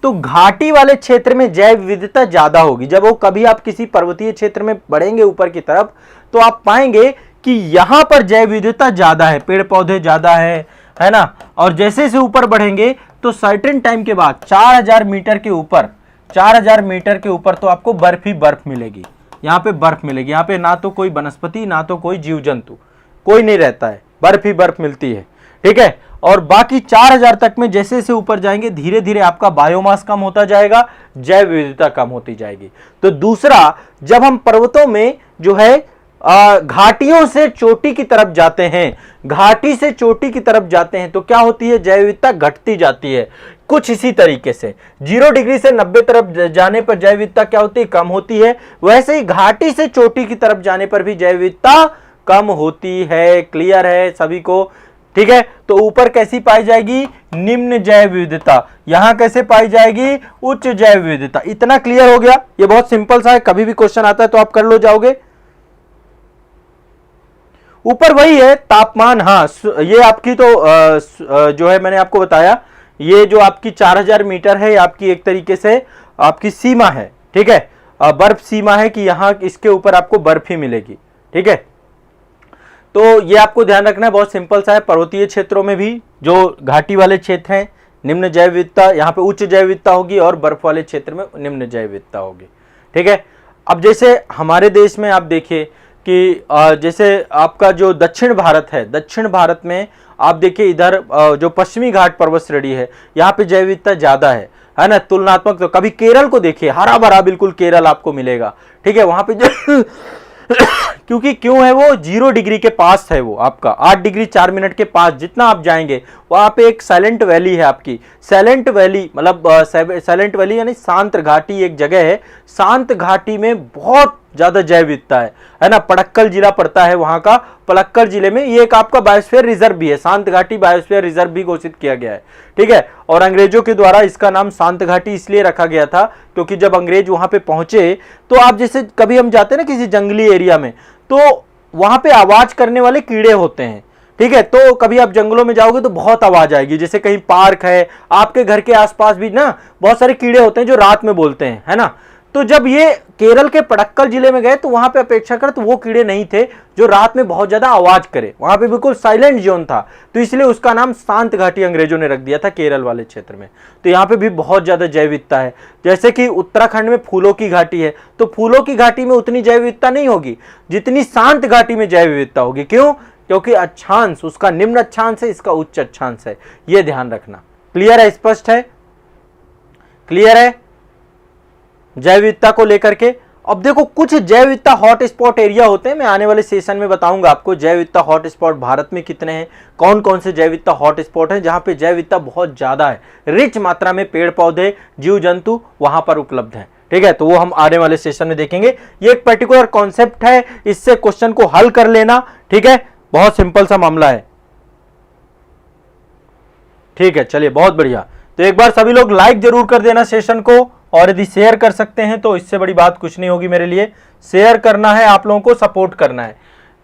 तो घाटी वाले क्षेत्र में जैव विविधता ज्यादा होगी। जब वो कभी आप किसी पर्वतीय क्षेत्र में बढ़ेंगे ऊपर की तरफ तो आप पाएंगे कि यहां पर जैव विविधता ज्यादा है, पेड़ पौधे ज्यादा है ना। और जैसे से ऊपर बढ़ेंगे तो सर्टेन टाइम के बाद 4000 मीटर के ऊपर, 4000 मीटर के ऊपर तो आपको बर्फ ही बर्फ मिलेगी। यहाँ पे बर्फ मिलेगी, यहाँ पे ना तो कोई वनस्पति ना तो कोई जीव जंतु, कोई नहीं रहता है, बर्फ ही बर्फ मिलती है। ठीक है, और बाकी 4000 तक में जैसे जैसे ऊपर जाएंगे धीरे धीरे आपका बायोमास कम होता जाएगा, जैव विविधता कम होती जाएगी। तो दूसरा, जब हम पर्वतों में जो है घाटियों से चोटी की तरफ जाते हैं, घाटी से चोटी की तरफ जाते हैं तो क्या होती है? जैव विविधता घटती जाती है। कुछ इसी तरीके से 0 डिग्री से 90 तरफ जाने पर जैव विविधता क्या होती है? कम होती है। वैसे ही घाटी से चोटी की तरफ जाने पर भी जैव विविधता कम होती है। क्लियर है सभी को? ठीक है, तो ऊपर कैसी पाई जाएगी? निम्न जैव विविधता। यहां कैसे पाई जाएगी? उच्च जैव विविधता। इतना क्लियर हो गया? ये बहुत सिंपल सा है, कभी भी क्वेश्चन आता है तो आप कर लो जाओगे। ऊपर वही है तापमान, हाँ ये आपकी तो जो है मैंने आपको बताया, ये जो आपकी 4000 मीटर है आपकी एक तरीके से आपकी सीमा है। ठीक है, बर्फ सीमा है कि यहां इसके ऊपर आपको बर्फ ही मिलेगी। ठीक है, तो ये आपको ध्यान रखना है, बहुत सिंपल सा है। पर्वतीय क्षेत्रों में भी जो घाटी वाले क्षेत्र हैं निम्न जैव विविधता, यहाँ पे उच्च जैव विविधता होगी, और बर्फ वाले क्षेत्र में निम्न जैव विविधता होगी। ठीक है, अब जैसे हमारे देश में आप देखिए कि जैसे आपका जो दक्षिण भारत है, दक्षिण भारत में आप देखिए इधर जो पश्चिमी घाट पर्वत श्रेणी है यहाँ पे जैव विविधता ज्यादा है ना, तुलनात्मक। तो कभी केरल को देखिए, हरा भरा बिल्कुल केरल आपको मिलेगा। ठीक है, वहां पे जो क्योंकि क्यों है वो 0 डिग्री के पास है, वो आपका 8 डिग्री 4 मिनट के पास जितना आप जाएंगे वहां पे एक साइलेंट वैली है आपकी। साइलेंट वैली मतलब साइलेंट वैली यानी शांत घाटी एक जगह है। शांत घाटी में बहुत ज्यादा जैव विविधता है ना। पड़क्कल जिला पड़ता है वहां का, पलक्कड़ जिले में। ये एक आपका बायोस्फीयर रिजर्व भी है, शांत घाटी बायोस्फीयर रिजर्व भी घोषित किया गया है। ठीक है, और अंग्रेजों के द्वारा इसका नाम शांत घाटी इसलिए रखा गया था क्योंकि जब अंग्रेज वहां पे पहुंचे तो आप जैसे कभी हम जाते हैं ना किसी जंगली एरिया में, तो वहां पे आवाज करने वाले कीड़े होते हैं। ठीक है, तो कभी आप जंगलों में जाओगे तो बहुत आवाज आएगी। जैसे कहीं पार्क है, आपके घर के आसपास भी ना बहुत सारे कीड़े होते हैं जो रात में बोलते हैं, है ना। तो जब ये केरल के पड़क्कल जिले में गए तो वहां पे अपेक्षाकृत वो कीड़े नहीं थे जो रात में बहुत ज्यादा आवाज करे, वहां पे बिल्कुल साइलेंट जोन था, तो इसलिए उसका नाम शांत घाटी अंग्रेजों ने रख दिया था केरल वाले क्षेत्र में। तो यहाँ पे भी बहुत ज्यादा जैव विविधता है। जैसे कि उत्तराखंड में फूलों की घाटी है, तो फूलों की घाटी में उतनी जैव विविधता नहीं होगी जितनी शांत घाटी में जैव विविधता होगी। क्यों? क्योंकि अक्षांश उसका निम्न अक्षांश है, इसका उच्च अक्षांश है। यह ध्यान रखना। क्लियर है? स्पष्ट है? क्लियर है जैव विविधता को लेकर के? अब देखो कुछ जैव विविधता हॉट स्पॉट एरिया होते हैं, मैं आने वाले सेशन में बताऊंगा आपको जैव विविधता हॉट स्पॉट भारत में कितने हैं, कौन कौन से जैव विविधता हॉट स्पॉट हैं जहां पे जैव विविधता बहुत ज्यादा है, रिच मात्रा में पेड़ पौधे जीव जंतु वहां पर उपलब्ध हैं। ठीक है, तो वो हम आने वाले सेशन में देखेंगे। ये एक पर्टिकुलर कॉन्सेप्ट है, इससे क्वेश्चन को हल कर लेना। ठीक है, बहुत सिंपल सा मामला है। ठीक है, चलिए बहुत बढ़िया। तो एक बार सभी लोग लाइक जरूर कर देना सेशन को, और यदि शेयर कर सकते हैं तो इससे बड़ी बात कुछ नहीं होगी मेरे लिए। शेयर करना है, आप लोगों को सपोर्ट करना है।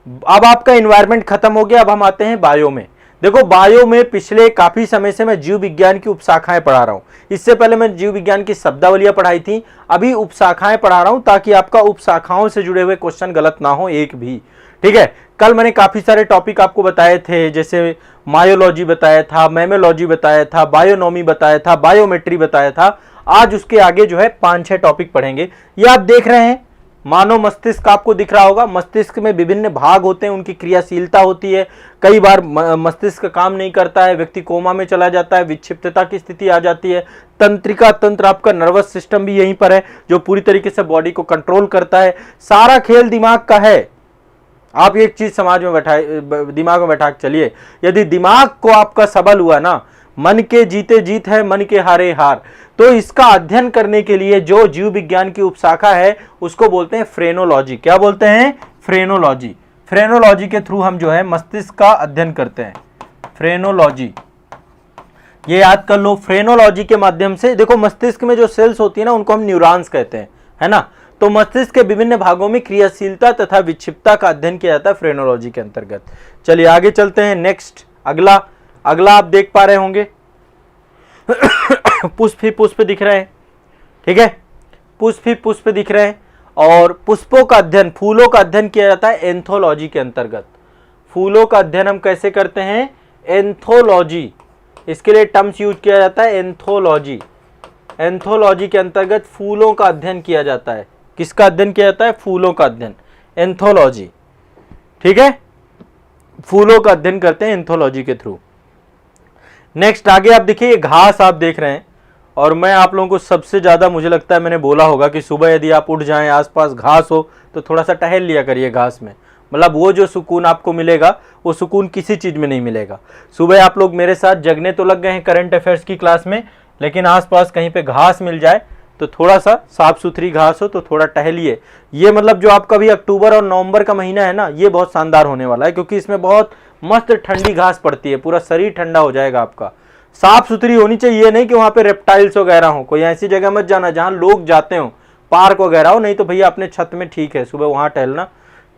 अब आपका एनवायरनमेंट खत्म हो गया, अब हम आते हैं बायो में। देखो बायो में पिछले काफी समय से मैं जीव विज्ञान की उपशाखाएं पढ़ा रहा हूं। इससे पहले मैं जीव विज्ञान की शब्दावलियां पढ़ाई थी, अभी उपशाखाएं पढ़ा रहा हूं ताकि आपका उपशाखाओं से जुड़े हुए क्वेश्चन गलत ना हो एक भी। ठीक है, कल मैंने काफी सारे टॉपिक आपको बताए थे, जैसे मायोलॉजी बताया था, मेमोलॉजी बताया था, बायोनॉमी बताया था, बायोमेट्री बताया था। आज उसके आगे जो है 5-6 टॉपिक पढ़ेंगे। ये आप देख रहे हैं मानव मस्तिष्क, आपको दिख रहा होगा। मस्तिष्क में विभिन्न भाग होते हैं, उनकी क्रियाशीलता होती है। कई बार मस्तिष्क काम नहीं करता है, व्यक्ति कोमा में चला जाता है, विक्षिप्तता की स्थिति आ जाती है। तंत्रिका तंत्र, आपका नर्वस सिस्टम भी यहीं पर है, जो पूरी तरीके से बॉडी को कंट्रोल करता है। सारा खेल दिमाग का है। आप एक चीज समाज में दिमाग में बैठा के चलिए, यदि दिमाग को आपका सबल हुआ ना, मन के जीते जीत है, मन के हारे हार, तो इसका अध्ययन करने के लिए जो जीव विज्ञान की उपशाखा है उसको बोलते हैं फ्रेनोलॉजी। क्या बोलते हैं? फ्रेनोलॉजी। फ्रेनोलॉजी के थ्रू हम जो है मस्तिष्क का अध्ययन करते हैं, फ्रेनोलॉजी। ये याद कर लो, फ्रेनोलॉजी के माध्यम से देखो मस्तिष्क में जो सेल्स होती है ना, उनको हम न्यूरॉन्स कहते हैं, है ना। तो मस्तिष्क के विभिन्न भागों में क्रियाशीलता तथा विक्षिप्तता का अध्ययन किया जाता है फ्रेनोलॉजी के अंतर्गत। चलिए आगे चलते हैं। नेक्स्ट अगला आप देख पा रहे होंगे पुष्प ही पुष्प दिख रहे हैं, ठीक है, पुष्प ही पुष्प दिख रहे हैं। और पुष्पों का अध्ययन, फूलों का अध्ययन किया जाता है एंथोलॉजी के अंतर्गत। फूलों का अध्ययन हम कैसे करते हैं? एंथोलॉजी। इसके लिए टर्म्स यूज किया जाता है एंथोलॉजी। एंथोलॉजी के अंतर्गत फूलों का अध्ययन किया जाता है। किसका अध्ययन किया जाता है? फूलों का अध्ययन, एंथोलॉजी, ठीक है। फूलों का अध्ययन करते हैं एंथोलॉजी के थ्रू। नेक्स्ट आगे आप देखिए, घास आप देख रहे हैं, और मैं आप लोगों को सबसे ज्यादा मुझे लगता है मैंने बोला होगा कि सुबह यदि आप उठ जाएं, आसपास घास हो तो थोड़ा सा टहल लिया करिए घास में। मतलब वो जो सुकून आपको मिलेगा वो सुकून किसी चीज में नहीं मिलेगा। सुबह आप लोग मेरे साथ जगने तो लग गए हैं करंट अफेयर्स की क्लास में, लेकिन आसपास कहीं पे घास मिल जाए तो थोड़ा सा साफ सुथरी घास हो तो थोड़ा टहलिए। ये मतलब जो आपका भी अक्टूबर और नवंबर का महीना है ना, ये बहुत शानदार होने वाला है, क्योंकि इसमें बहुत मस्त ठंडी घास पड़ती है, पूरा शरीर ठंडा हो जाएगा आपका। साफ सुथरी होनी चाहिए, नहीं कि वहां पे रेप्टाइल्स वगैरह हो। कोई ऐसी जगह मत जाना जहां लोग जाते हो, पार्क वगैरह हो, नहीं तो भैया अपने छत में ठीक है सुबह वहां टहलना।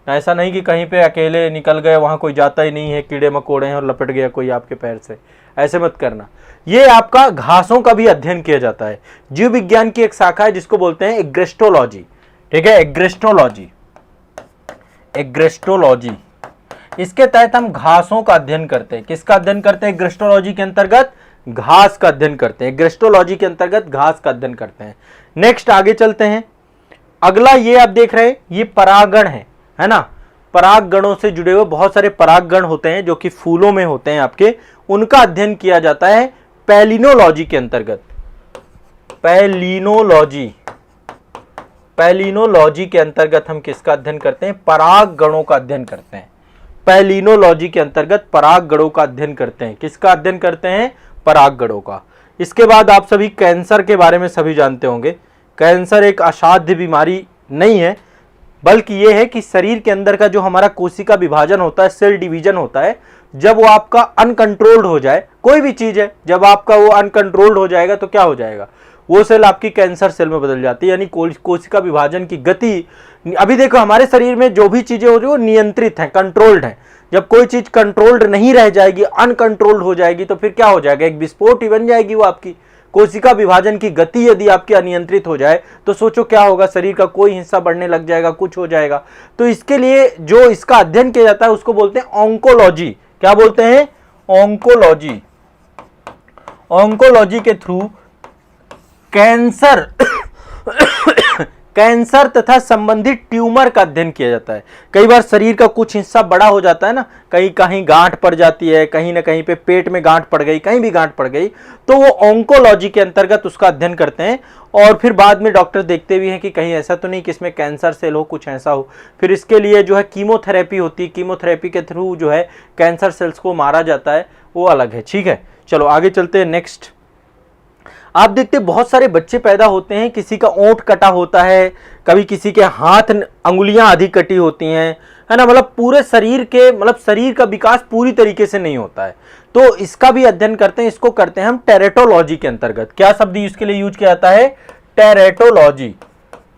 ऐसा नहीं कि कहीं पे अकेले निकल गए, वहां कोई जाता ही नहीं है, कीड़े मकोड़े हैं और लपट गया कोई आपके पैर से, ऐसे मत करना। ये आपका घासों का भी अध्ययन किया जाता है। जीव विज्ञान की एक शाखा है जिसको बोलते हैं एग्रेस्टोलॉजी, ठीक है, एग्रेस्टोलॉजी, एग्रेस्टोलॉजी। इसके तहत हम घासों का अध्ययन करते हैं। किसका अध्ययन करते हैं? एग्रेस्टोलॉजी के अंतर्गत घास का अध्ययन करते हैं। एग्रेस्टोलॉजी के अंतर्गत घास का अध्ययन करते हैं। नेक्स्ट आगे चलते हैं। अगला ये आप देख रहे हैं, ये परागण है ना। परागगणों से जुड़े हुए बहुत सारे परागगण होते हैं जो कि फूलों में होते हैं आपके, उनका अध्ययन किया जाता है पैलिनोलॉजी के अंतर्गत। पैलिनोलॉजी, पैलिनोलॉजी के अंतर्गत हम किसका अध्ययन करते हैं? परागगणों का अध्ययन करते हैं। पैलिनोलॉजी के अंतर्गत परागगणों का अध्ययन करते हैं। किसका अध्ययन करते हैं? परागगणों का। इसके बाद आप सभी कैंसर के बारे में सभी जानते होंगे। कैंसर एक असाध्य बीमारी नहीं है, बल्कि यह है कि शरीर के अंदर का जो हमारा कोशिका विभाजन होता है, सेल डिवीजन होता है, जब वो आपका अनकंट्रोल्ड हो जाए, कोई भी चीज है, जब आपका वो अनकंट्रोल्ड हो जाएगा तो क्या हो जाएगा? वो सेल आपकी कैंसर सेल में बदल जाती है। यानी कोशिका विभाजन की गति, अभी देखो हमारे शरीर में जो भी चीजें हो रही है वो नियंत्रित है, कंट्रोल्ड है। जब कोई चीज कंट्रोल्ड नहीं रह जाएगी, अनकंट्रोल्ड हो जाएगी, तो फिर क्या हो जाएगा? एक विस्फोट ही बन जाएगी वो आपकी। कोशिका विभाजन की गति यदि आपकी अनियंत्रित हो जाए तो सोचो क्या होगा, शरीर का कोई हिस्सा बढ़ने लग जाएगा, कुछ हो जाएगा। तो इसके लिए जो इसका अध्ययन किया जाता है उसको बोलते हैं ऑन्कोलॉजी। क्या बोलते हैं? ऑन्कोलॉजी। ऑन्कोलॉजी के थ्रू कैंसर कैंसर तथा संबंधित ट्यूमर का अध्ययन किया जाता है। कई बार शरीर का कुछ हिस्सा बड़ा हो जाता है ना, कहीं कहीं गांठ पड़ जाती है, कहीं ना कहीं पे पेट में गांठ पड़ गई, कहीं भी गांठ पड़ गई, तो वो ऑन्कोलॉजी के अंतर्गत उसका अध्ययन करते हैं। और फिर बाद में डॉक्टर देखते भी हैं कि कहीं ऐसा तो नहीं कि इसमें कैंसर सेल हो, कुछ ऐसा हो। फिर इसके लिए जो है कीमोथेरेपी होती है, कीमोथेरेपी के थ्रू जो है कैंसर सेल्स को मारा जाता है, वो अलग है। ठीक है, चलो आगे चलते हैं। नेक्स्ट आप देखते बहुत सारे बच्चे पैदा होते हैं, किसी का ओंठ कटा होता है, कभी किसी के हाथ अंगुलियां आधी कटी होती हैं, है ना। मतलब पूरे शरीर के, मतलब शरीर का विकास पूरी तरीके से नहीं होता है, तो इसका भी अध्ययन करते हैं। इसको करते हैं हम टेरेटोलॉजी के अंतर्गत। क्या शब्द इसके लिए यूज किया जाता है? टेरेटोलॉजी।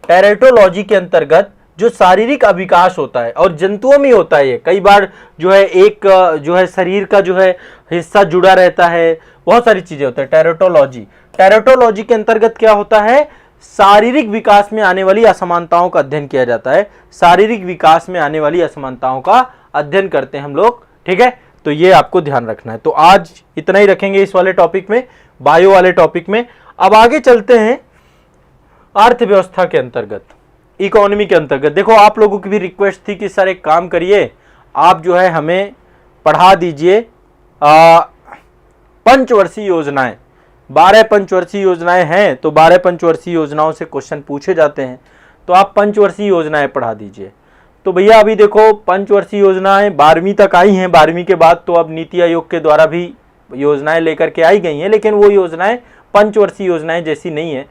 टेरेटोलॉजी के अंतर्गत जो शारीरिक अविकास होता है, और जंतुओं में होता है ये, कई बार जो है एक जो है शरीर का जो है हिस्सा जुड़ा रहता है, बहुत सारी चीजें होती है। टेरेटोलॉजी, टेरेटोलॉजी के अंतर्गत क्या होता है? शारीरिक विकास में आने वाली असमानताओं का अध्ययन किया जाता है। शारीरिक विकास में आने वाली असमानताओं का अध्ययन करते हैं हम लोग, ठीक है। तो ये आपको ध्यान रखना है। तो आज इतना ही रखेंगे इस वाले टॉपिक में, बायो वाले टॉपिक में। अब आगे चलते हैं अर्थव्यवस्था के अंतर्गत, इकोनॉमी के अंतर्गत। देखो आप लोगों की भी रिक्वेस्ट थी कि सर एक काम करिए, आप जो है हमें पढ़ा दीजिए पंचवर्षीय योजनाएं। 12 पंचवर्षीय योजनाएं हैं, तो 12 पंचवर्षीय योजनाओं से क्वेश्चन पूछे जाते हैं, तो आप पंचवर्षीय योजनाएं पढ़ा दीजिए। तो भैया अभी देखो पंचवर्षीय योजनाएं 12वीं तक आई हैं, 12वीं के बाद तो अब नीति आयोग के द्वारा भी योजनाएं लेकर के आई गई हैं, लेकिन वो योजनाएं पंचवर्षीय योजनाएं जैसी नहीं है।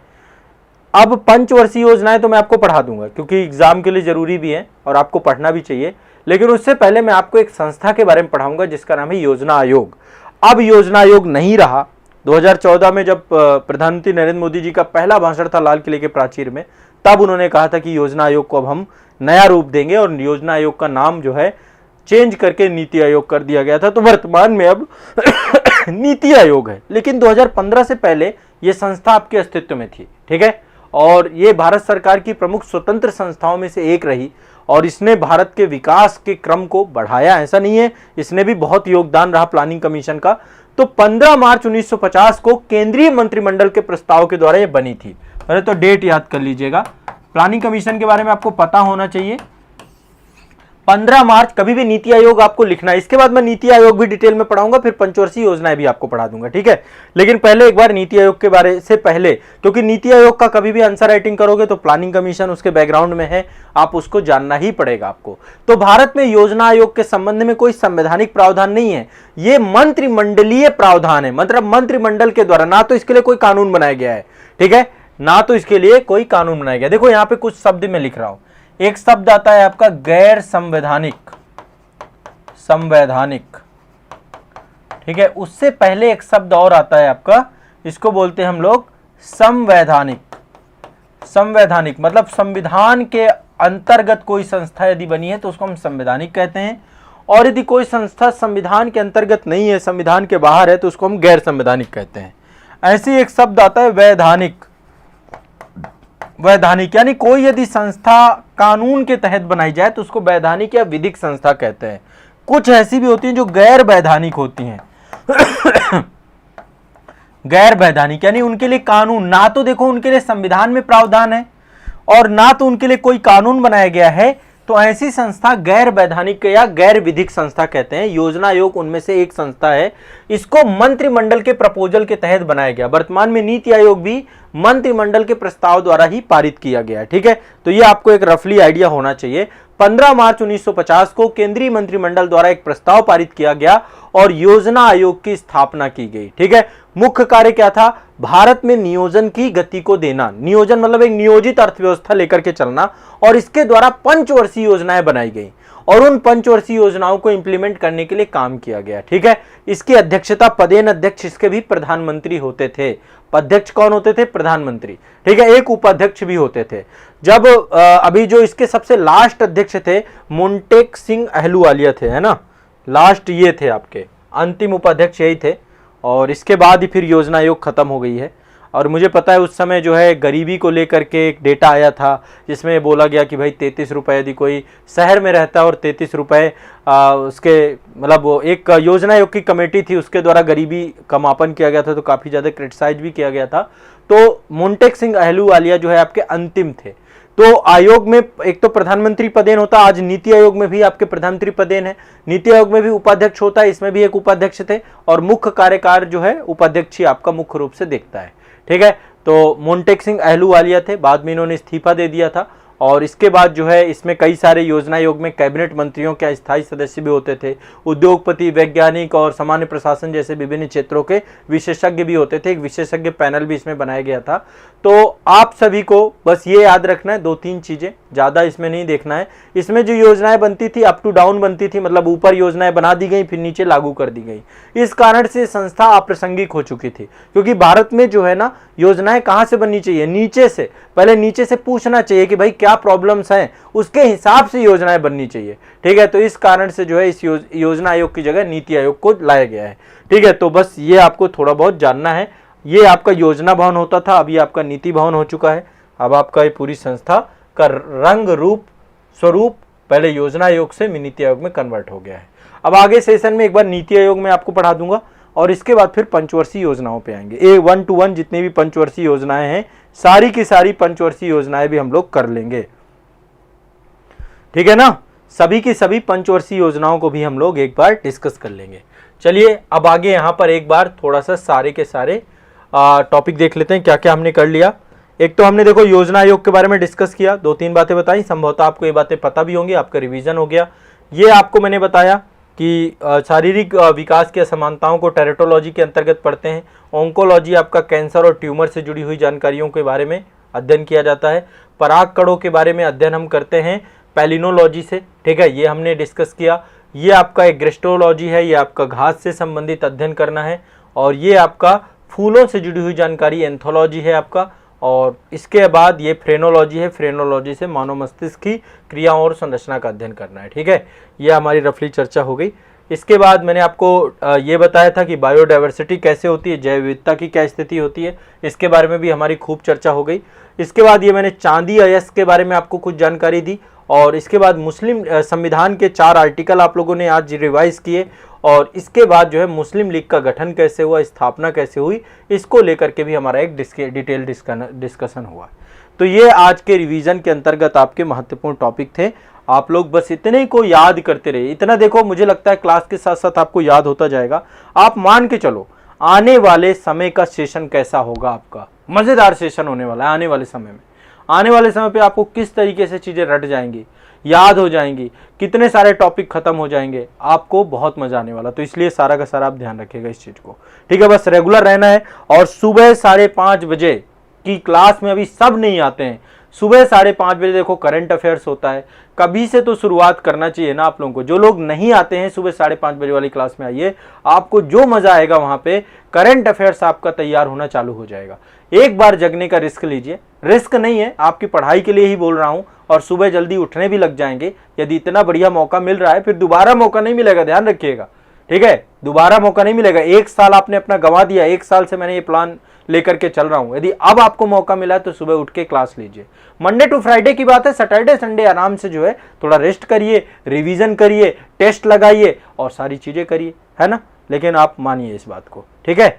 अब पंचवर्षीय योजनाएं तो मैं आपको पढ़ा दूंगा क्योंकि एग्जाम के लिए जरूरी भी है और आपको पढ़ना भी चाहिए, लेकिन उससे पहले मैं आपको एक संस्था के बारे में पढ़ाऊंगा जिसका नाम है योजना आयोग। अब योजना आयोग नहीं रहा। 2014 में जब प्रधानमंत्री नरेंद्र मोदी जी का पहला भाषण था लाल किले के प्राचीर में, तब उन्होंने कहा था कि योजना आयोग को अब हम नया रूप देंगे और योजना आयोग का नाम जो है चेंज करके नीति आयोग कर दिया गया था। तो वर्तमान में अब नीति आयोग है, लेकिन 2015 से पहले ये संस्था आपके अस्तित्व में थी, ठीक है। और ये भारत सरकार की प्रमुख स्वतंत्र संस्थाओं में से एक रही और इसने भारत के विकास के क्रम को बढ़ाया, ऐसा नहीं है, इसने भी बहुत योगदान रहा प्लानिंग कमीशन का। तो 15 मार्च 1950 को केंद्रीय मंत्रिमंडल के प्रस्ताव के द्वारा ये बनी थी। पहले तो डेट याद कर लीजिएगा, प्लानिंग कमीशन के बारे में आपको पता होना चाहिए। 15 मार्च, कभी भी नीति आयोग आपको लिखना है, इसके बाद मैं नीति आयोग भी डिटेल में पढ़ाऊंगा, फिर पंचवर्षीय योजनाएं भी आपको पढ़ा दूंगा, ठीक है। लेकिन पहले एक बार नीति आयोग के बारे से पहले, क्योंकि नीति आयोग का कभी भी आंसर राइटिंग करोगे तो प्लानिंग कमीशन उसके बैकग्राउंड में है, आप उसको जानना ही पड़ेगा आपको। तो भारत में योजना आयोग के संबंध में कोई संवैधानिक प्रावधान नहीं है, ये मंत्रिमंडलीय प्रावधान है, मतलब मंत्रिमंडल के द्वारा, ना तो इसके लिए कोई कानून बनाया गया है, ठीक है, ना तो इसके लिए कोई कानून बनाया गया। देखो यहाँ पे कुछ शब्द मैं लिख रहा हूं, एक शब्द आता है आपका गैर संवैधानिक, संवैधानिक, ठीक है। उससे पहले एक शब्द और आता है आपका, इसको बोलते हैं हम लोग संवैधानिक। संवैधानिक मतलब संविधान के अंतर्गत कोई संस्था यदि बनी है तो उसको हम संवैधानिक कहते हैं, और यदि कोई संस्था संविधान के अंतर्गत नहीं है, संविधान के बाहर है, तो उसको हम गैर संवैधानिक कहते हैं। ऐसे एक शब्द आता है वैधानिक। वैधानिक यानी कोई यदि संस्था कानून के तहत बनाई जाए तो उसको वैधानिक या विधिक संस्था कहते हैं। कुछ ऐसी भी होती हैं जो गैर वैधानिक होती हैं। गैर वैधानिक यानी उनके लिए कानून, ना तो देखो उनके लिए संविधान में प्रावधान है और ना तो उनके लिए कोई कानून बनाया गया है, तो ऐसी संस्था गैर वैधानिक या गैर विधिक संस्था कहते हैं। योजना आयोग उनमें से एक संस्था है, इसको मंत्रिमंडल के प्रपोजल के तहत बनाया गया। वर्तमान में नीति आयोग भी मंत्रिमंडल के प्रस्ताव द्वारा ही पारित किया गया है, ठीक है। तो ये आपको एक रफली आइडिया होना चाहिए। 15 मार्च 1950 को केंद्रीय मंत्रिमंडल द्वारा एक प्रस्ताव पारित किया गया और योजना आयोग की स्थापना की गई, ठीक है। मुख्य कार्य क्या था? भारत में नियोजन की गति को देना। नियोजन मतलब एक नियोजित अर्थव्यवस्था लेकर के चलना, और इसके द्वारा पंचवर्षीय योजनाएं बनाई गई और उन पंचवर्षीय योजनाओं को इंप्लीमेंट करने के लिए काम किया गया, ठीक है। इसकी अध्यक्षता पदेन अध्यक्ष इसके भी प्रधानमंत्री होते थे। अध्यक्ष कौन होते थे? प्रधानमंत्री, ठीक है। एक उपाध्यक्ष भी होते थे। जब अभी जो इसके सबसे लास्ट अध्यक्ष थे मोन्टेक सिंह अहलूवालिया थे, है ना, लास्ट ये थे आपके, अंतिम उपाध्यक्ष यही थे, और इसके बाद ही फिर योजना आयोग खत्म हो गई है। और मुझे पता है उस समय जो है गरीबी को लेकर के एक डेटा आया था जिसमें बोला गया कि भाई 33 रुपये यदि कोई शहर में रहता है और 33 रुपये उसके मतलब वो एक योजना आयोग की कमेटी थी उसके द्वारा गरीबी का मापन किया गया था, तो काफ़ी ज़्यादा क्रिटिसाइज भी किया गया था। तो मोन्टेक सिंह अहलूवालिया जो है आपके अंतिम थे। तो आयोग में एक तो प्रधानमंत्री पदेन होता, आज नीति आयोग में भी आपके प्रधानमंत्री पदेन है, नीति आयोग में भी उपाध्यक्ष होता है, इसमें भी एक उपाध्यक्ष थे, और मुख्य कार्यकार जो है उपाध्यक्ष ही आपका मुख्य रूप से देखता है, ठीक है। तो मोन्टेक सिंह अहलूवालिया थे, बाद में इन्होंने इस्तीफा दे दिया था, और इसके बाद जो है इसमें कई सारे योजना आयोग में कैबिनेट मंत्रियों के स्थायी सदस्य भी होते थे, उद्योगपति, वैज्ञानिक और सामान्य प्रशासन जैसे विभिन्न क्षेत्रों के विशेषज्ञ भी होते थे। एक विशेषज्ञ पैनल भी इसमें बनाया गया था। तो आप सभी को बस ये याद रखना है, 2-3 चीजें, ज्यादा इसमें नहीं देखना है। इसमें जो योजनाएं बनती थी अप टू डाउन बनती थी, मतलब ऊपर योजनाएं बना दी गई फिर नीचे लागू कर दी गई। इस कारण से संस्था अप्रासंगिक हो चुकी थी, क्योंकि भारत में जो है ना योजनाएं कहां से बननी चाहिए? नीचे से। पहले नीचे से पूछना चाहिए कि भाई क्या प्रॉब्लम्स हैं, उसके हिसाब से योजनाएं बननी चाहिए, ठीक है। तो इस कारण से जो है इस योजना आयोग की जगह नीति आयोग को लाया गया है, ठीक है। तो बस ये आपको थोड़ा बहुत जानना है। ये आपका योजना भवन होता था, अभी आपका नीति भवन हो चुका है। अब आपका ये पूरी संस्था का रंग रूप स्वरूप पहले योजना आयोग से नीति आयोग में कन्वर्ट हो गया है। अब आगे सेशन में एक बार नीति आयोग में आपको पढ़ा दूंगा और इसके बाद फिर पंचवर्षीय योजनाओं पे आएंगे। 1 to 1 जितनी भी पंचवर्षीय योजनाएं हैं, सारी की सारी पंचवर्षीय योजनाएं भी हम लोग कर लेंगे, ठीक है ना। सभी की सभी पंचवर्षीय योजनाओं को भी हम लोग एक बार डिस्कस कर लेंगे। चलिए अब आगे यहाँ पर एक बार थोड़ा सा सारे के सारे टॉपिक देख लेते हैं, क्या क्या हमने कर लिया। एक तो हमने देखो योजना आयोग के बारे में डिस्कस किया, 2-3 बातें बताई, संभवतः आपको ये बातें पता भी होंगी, आपका रिवीजन हो गया। ये आपको मैंने बताया कि शारीरिक विकास की असमानताओं को टेरेटोलॉजी के अंतर्गत पढ़ते हैं। ओंकोलॉजी आपका कैंसर और ट्यूमर से जुड़ी हुई जानकारियों के बारे में अध्ययन किया जाता है। पराग कणों के बारे में अध्ययन हम करते हैं पैलिनोलॉजी से, ठीक है, ये हमने डिस्कस किया। ये आपका एक ग्रेस्टोलॉजी है, ये आपका घास से संबंधित अध्ययन करना है। और ये आपका फूलों से जुड़ी हुई जानकारी एंथोलॉजी है आपका। और इसके बाद ये फ्रेनोलॉजी है, फ्रेनोलॉजी से मानव मस्तिष्क की क्रियाओं और संरचना का अध्ययन करना है, ठीक है। ये हमारी रफली चर्चा हो गई। इसके बाद मैंने आपको ये बताया था कि बायोडाइवर्सिटी कैसे होती है, जैव विविधता की क्या स्थिति होती है, इसके बारे में भी हमारी खूब चर्चा हो गई। इसके बाद ये मैंने चांदी अयस्क के बारे में आपको कुछ जानकारी दी। और इसके बाद मुस्लिम संविधान के 4 आर्टिकल आप लोगों ने आज रिवाइज किए। और इसके बाद जो है मुस्लिम लीग का गठन कैसे हुआ, स्थापना कैसे हुई, इसको लेकर के भी हमारा एक डिटेल डिस्कशन हुआ। तो ये आज के रिवीजन के अंतर्गत आपके महत्वपूर्ण टॉपिक थे। आप लोग बस इतने को याद करते रहिए। इतना देखो, मुझे लगता है क्लास के साथ साथ आपको याद होता जाएगा। आप मान के चलो आने वाले समय का सेशन कैसा होगा, आपका मजेदार सेशन होने वाला है आने वाले समय में। आने वाले समय पे आपको किस तरीके से चीजें रट जाएंगी, याद हो जाएंगी, कितने सारे टॉपिक खत्म हो जाएंगे, आपको बहुत मजा आने वाला। तो इसलिए सारा का सारा आप ध्यान रखिएगा इस चीज को, ठीक है। बस रेगुलर रहना है। और सुबह 5:30 बजे की क्लास में अभी सब नहीं आते हैं। सुबह 5:30 बजे देखो करंट अफेयर्स होता है, कभी से तो शुरुआत करना चाहिए ना आप लोगों को। जो लोग नहीं आते हैं सुबह 5:30 बजे वाली क्लास में आइए, आपको जो मजा आएगा वहां पे करंट अफेयर्स आपका तैयार होना चालू हो जाएगा। एक बार जगने का रिस्क लीजिए, रिस्क नहीं है, आपकी पढ़ाई के लिए ही बोल रहा हूं। और सुबह जल्दी उठने भी लग जाएंगे। यदि इतना बढ़िया मौका मिल रहा है फिर दोबारा मौका नहीं मिलेगा, ध्यान रखिएगा, ठीक है। दोबारा मौका नहीं मिलेगा। 1 साल आपने अपना गंवा दिया, 1 साल से मैंने ये प्लान लेकर के चल रहा हूं। यदि अब आपको मौका मिला है तो सुबह उठ के क्लास लीजिए। मंडे टू फ्राइडे की बात है, सैटरडे संडे आराम से जो है थोड़ा रेस्ट करिए, रिवीजन करिए, टेस्ट लगाइए और सारी चीजें करिए, है ना। लेकिन आप मानिए इस बात को, ठीक है।